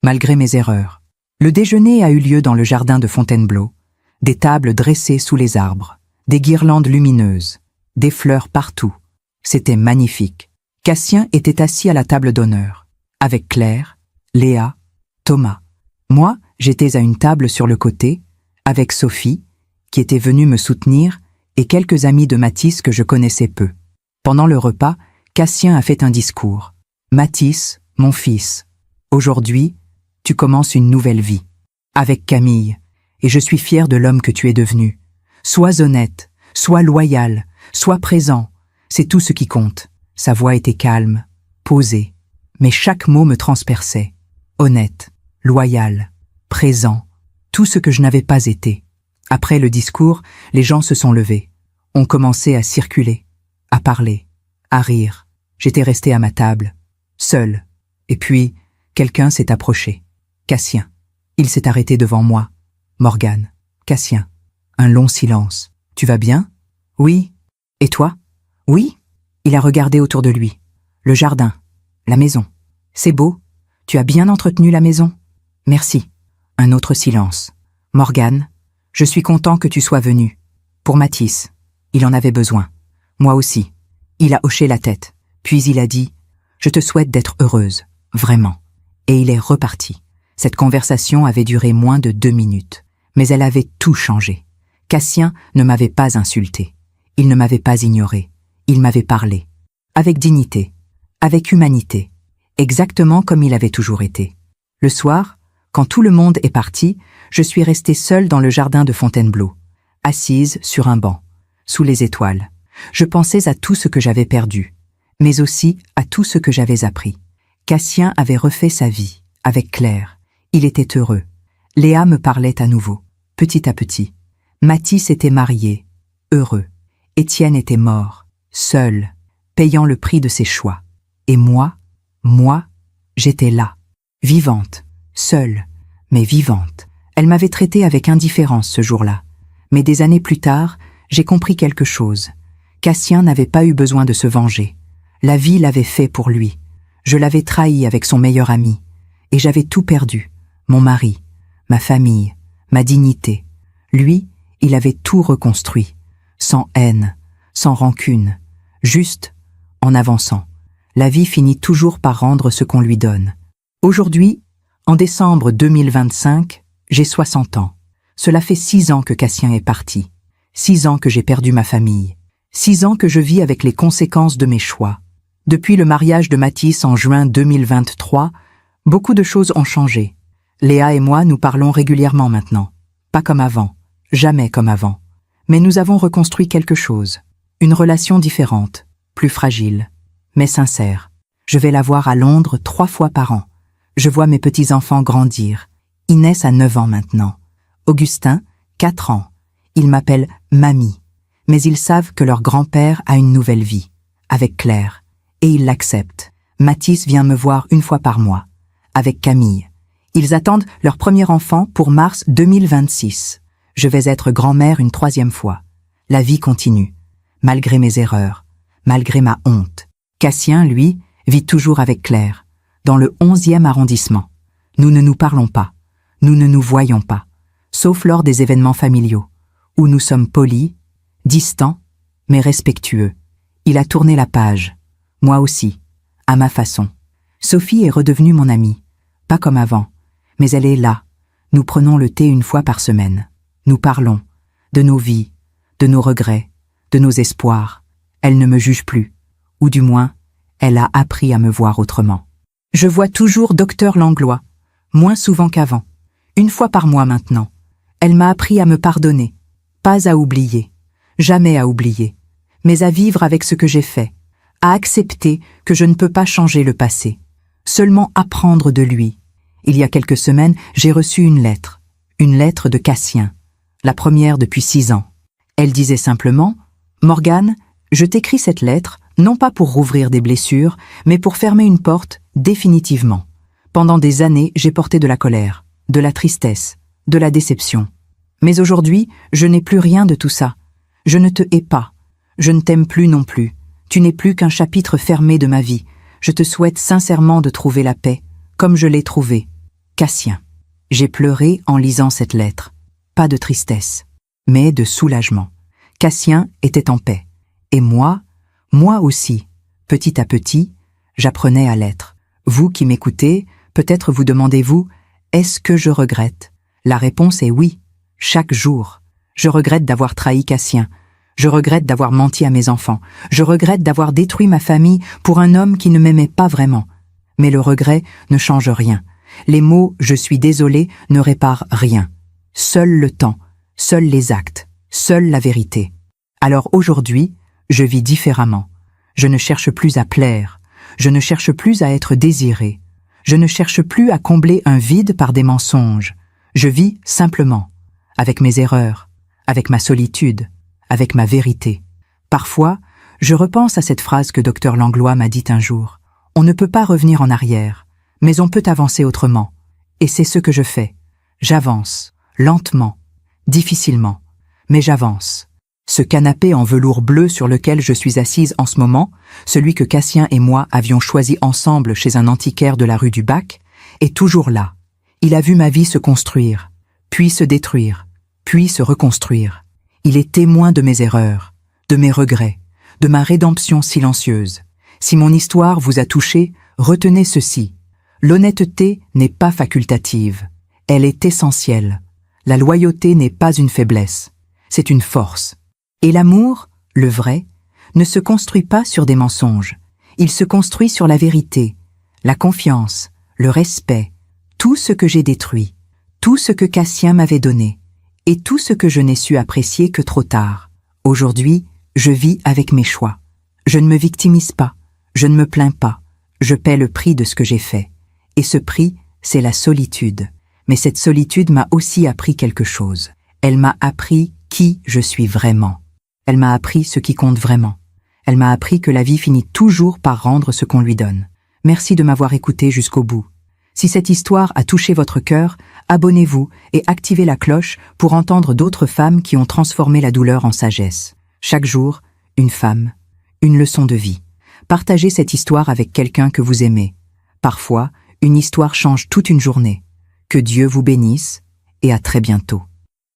malgré mes erreurs. Le déjeuner a eu lieu dans le jardin de Fontainebleau, des tables dressées sous les arbres, des guirlandes lumineuses, des fleurs partout. C'était magnifique. Cassien était assis à la table d'honneur, avec Claire, Léa, Thomas. Moi, j'étais à une table sur le côté, avec Sophie, qui était venue me soutenir, et quelques amis de Mathis que je connaissais peu. Pendant le repas, Cassien a fait un discours. « Mathis, mon fils, aujourd'hui, tu commences une nouvelle vie, avec Camille, et je suis fier de l'homme que tu es devenu. Sois honnête, sois loyal, sois présent, c'est tout ce qui compte. » Sa voix était calme, posée, mais chaque mot me transperçait. Honnête, loyal, présent, tout ce que je n'avais pas été. Après le discours, les gens se sont levés, ont commencé à circuler, à parler, à rire. J'étais restée à ma table, seule. Et puis, quelqu'un s'est approché. Cassien. Il s'est arrêté devant moi. Morgane. Cassien. Un long silence. Tu vas bien? Oui. Et toi? Oui. Il a regardé autour de lui. Le jardin. La maison. C'est beau. Tu as bien entretenu la maison? Merci. Un autre silence. Morgane. Je suis content que tu sois venue. Pour Mathis. Il en avait besoin. Moi aussi. Il a hoché la tête. Puis il a dit « Je te souhaite d'être heureuse. Vraiment. » Et il est reparti. Cette conversation avait duré moins de 2 minutes. Mais elle avait tout changé. Cassien ne m'avait pas insulté. Il ne m'avait pas ignoré. Il m'avait parlé. Avec dignité. Avec humanité. Exactement comme il avait toujours été. Le soir, quand tout le monde est parti, je suis restée seule dans le jardin de Fontainebleau, assise sur un banc, sous les étoiles. Je pensais à tout ce que j'avais perdu, mais aussi à tout ce que j'avais appris. Cassien avait refait sa vie, avec Claire. Il était heureux. Léa me parlait à nouveau, petit à petit. Mathis était marié, heureux. Étienne était mort, seul, payant le prix de ses choix. Et moi, j'étais là, vivante, seule, mais vivante. Elle m'avait traité avec indifférence ce jour-là. Mais des années plus tard, j'ai compris quelque chose. Cassien n'avait pas eu besoin de se venger. La vie l'avait fait pour lui. Je l'avais trahi avec son meilleur ami. Et j'avais tout perdu. Mon mari, ma famille, ma dignité. Lui, il avait tout reconstruit. Sans haine, sans rancune. Juste en avançant. La vie finit toujours par rendre ce qu'on lui donne. Aujourd'hui, en décembre 2025, j'ai 60 ans. Cela fait 6 ans que Cassien est parti. 6 ans que j'ai perdu ma famille. 6 ans que je vis avec les conséquences de mes choix. Depuis le mariage de Mathis en juin 2023, beaucoup de choses ont changé. Léa et moi nous parlons régulièrement maintenant. Pas comme avant, jamais comme avant. Mais nous avons reconstruit quelque chose. Une relation différente, plus fragile, mais sincère. Je vais la voir à Londres 3 fois par an. Je vois mes petits-enfants grandir. Inès a 9 ans maintenant. Augustin, 4 ans. Ils m'appellent Mamie. Mais ils savent que leur grand-père a une nouvelle vie, avec Claire. Et ils l'acceptent. Mathis vient me voir 1 fois par mois, avec Camille. Ils attendent leur premier enfant pour mars 2026. Je vais être grand-mère une 3e fois. La vie continue, malgré mes erreurs, malgré ma honte. Cassien, lui, vit toujours avec Claire, dans le 11e arrondissement. Nous ne nous parlons pas, nous ne nous voyons pas, sauf lors des événements familiaux, où nous sommes polis, distants, mais respectueux. Il a tourné la page, moi aussi, à ma façon. Sophie est redevenue mon amie, pas comme avant, mais elle est là. Nous prenons le thé 1 fois par semaine. Nous parlons de nos vies, de nos regrets, de nos espoirs. Elle ne me juge plus, ou du moins, elle a appris à me voir autrement. Je vois toujours Dr Langlois, moins souvent qu'avant, 1 fois par mois maintenant. Elle m'a appris à me pardonner, pas à oublier, jamais à oublier, mais à vivre avec ce que j'ai fait, à accepter que je ne peux pas changer le passé, seulement apprendre de lui. Il y a quelques semaines, j'ai reçu une lettre de Cassien, la première depuis 6 ans. Elle disait simplement « Morgane, je t'écris cette lettre, non pas pour rouvrir des blessures, mais pour fermer une porte définitivement. Pendant des années, j'ai porté de la colère, de la tristesse, de la déception. Mais aujourd'hui, je n'ai plus rien de tout ça. Je ne te hais pas. Je ne t'aime plus non plus. Tu n'es plus qu'un chapitre fermé de ma vie. Je te souhaite sincèrement de trouver la paix, comme je l'ai trouvée. Cassien. » J'ai pleuré en lisant cette lettre. Pas de tristesse, mais de soulagement. Cassien était en paix. Et moi aussi, petit à petit, j'apprenais à l'être. Vous qui m'écoutez, peut-être vous demandez-vous, est-ce que je regrette? La réponse est oui, chaque jour. Je regrette d'avoir trahi Cassien. Je regrette d'avoir menti à mes enfants. Je regrette d'avoir détruit ma famille pour un homme qui ne m'aimait pas vraiment. Mais le regret ne change rien. Les mots « je suis désolé » ne réparent rien. Seul le temps, seuls les actes, seule la vérité. Alors aujourd'hui, je vis différemment. Je ne cherche plus à plaire. Je ne cherche plus à être désiré. Je ne cherche plus à combler un vide par des mensonges. Je vis simplement, avec mes erreurs, avec ma solitude, avec ma vérité. Parfois, je repense à cette phrase que Dr Langlois m'a dite un jour. On ne peut pas revenir en arrière, mais on peut avancer autrement. Et c'est ce que je fais. J'avance, lentement, difficilement, mais j'avance. Ce canapé en velours bleu sur lequel je suis assise en ce moment, celui que Cassien et moi avions choisi ensemble chez un antiquaire de la rue du Bac, est toujours là. Il a vu ma vie se construire, puis se détruire, puis se reconstruire. Il est témoin de mes erreurs, de mes regrets, de ma rédemption silencieuse. Si mon histoire vous a touché, retenez ceci. L'honnêteté n'est pas facultative, elle est essentielle. La loyauté n'est pas une faiblesse, c'est une force. Et l'amour, le vrai, ne se construit pas sur des mensonges. Il se construit sur la vérité, la confiance, le respect, tout ce que j'ai détruit, tout ce que Cassien m'avait donné, et tout ce que je n'ai su apprécier que trop tard. Aujourd'hui, Je vis avec mes choix. Je ne me victimise pas. Je ne me plains pas. Je paie le prix de ce que j'ai fait. Et ce prix, c'est la solitude. Mais cette solitude m'a aussi appris quelque chose. Elle m'a appris qui je suis vraiment. Elle m'a appris ce qui compte vraiment. Elle m'a appris que la vie finit toujours par rendre ce qu'on lui donne. Merci de m'avoir écouté jusqu'au bout. Si cette histoire a touché votre cœur, abonnez-vous et activez la cloche pour entendre d'autres femmes qui ont transformé la douleur en sagesse. Chaque jour, une femme, une leçon de vie. Partagez cette histoire avec quelqu'un que vous aimez. Parfois, une histoire change toute une journée. Que Dieu vous bénisse et à très bientôt.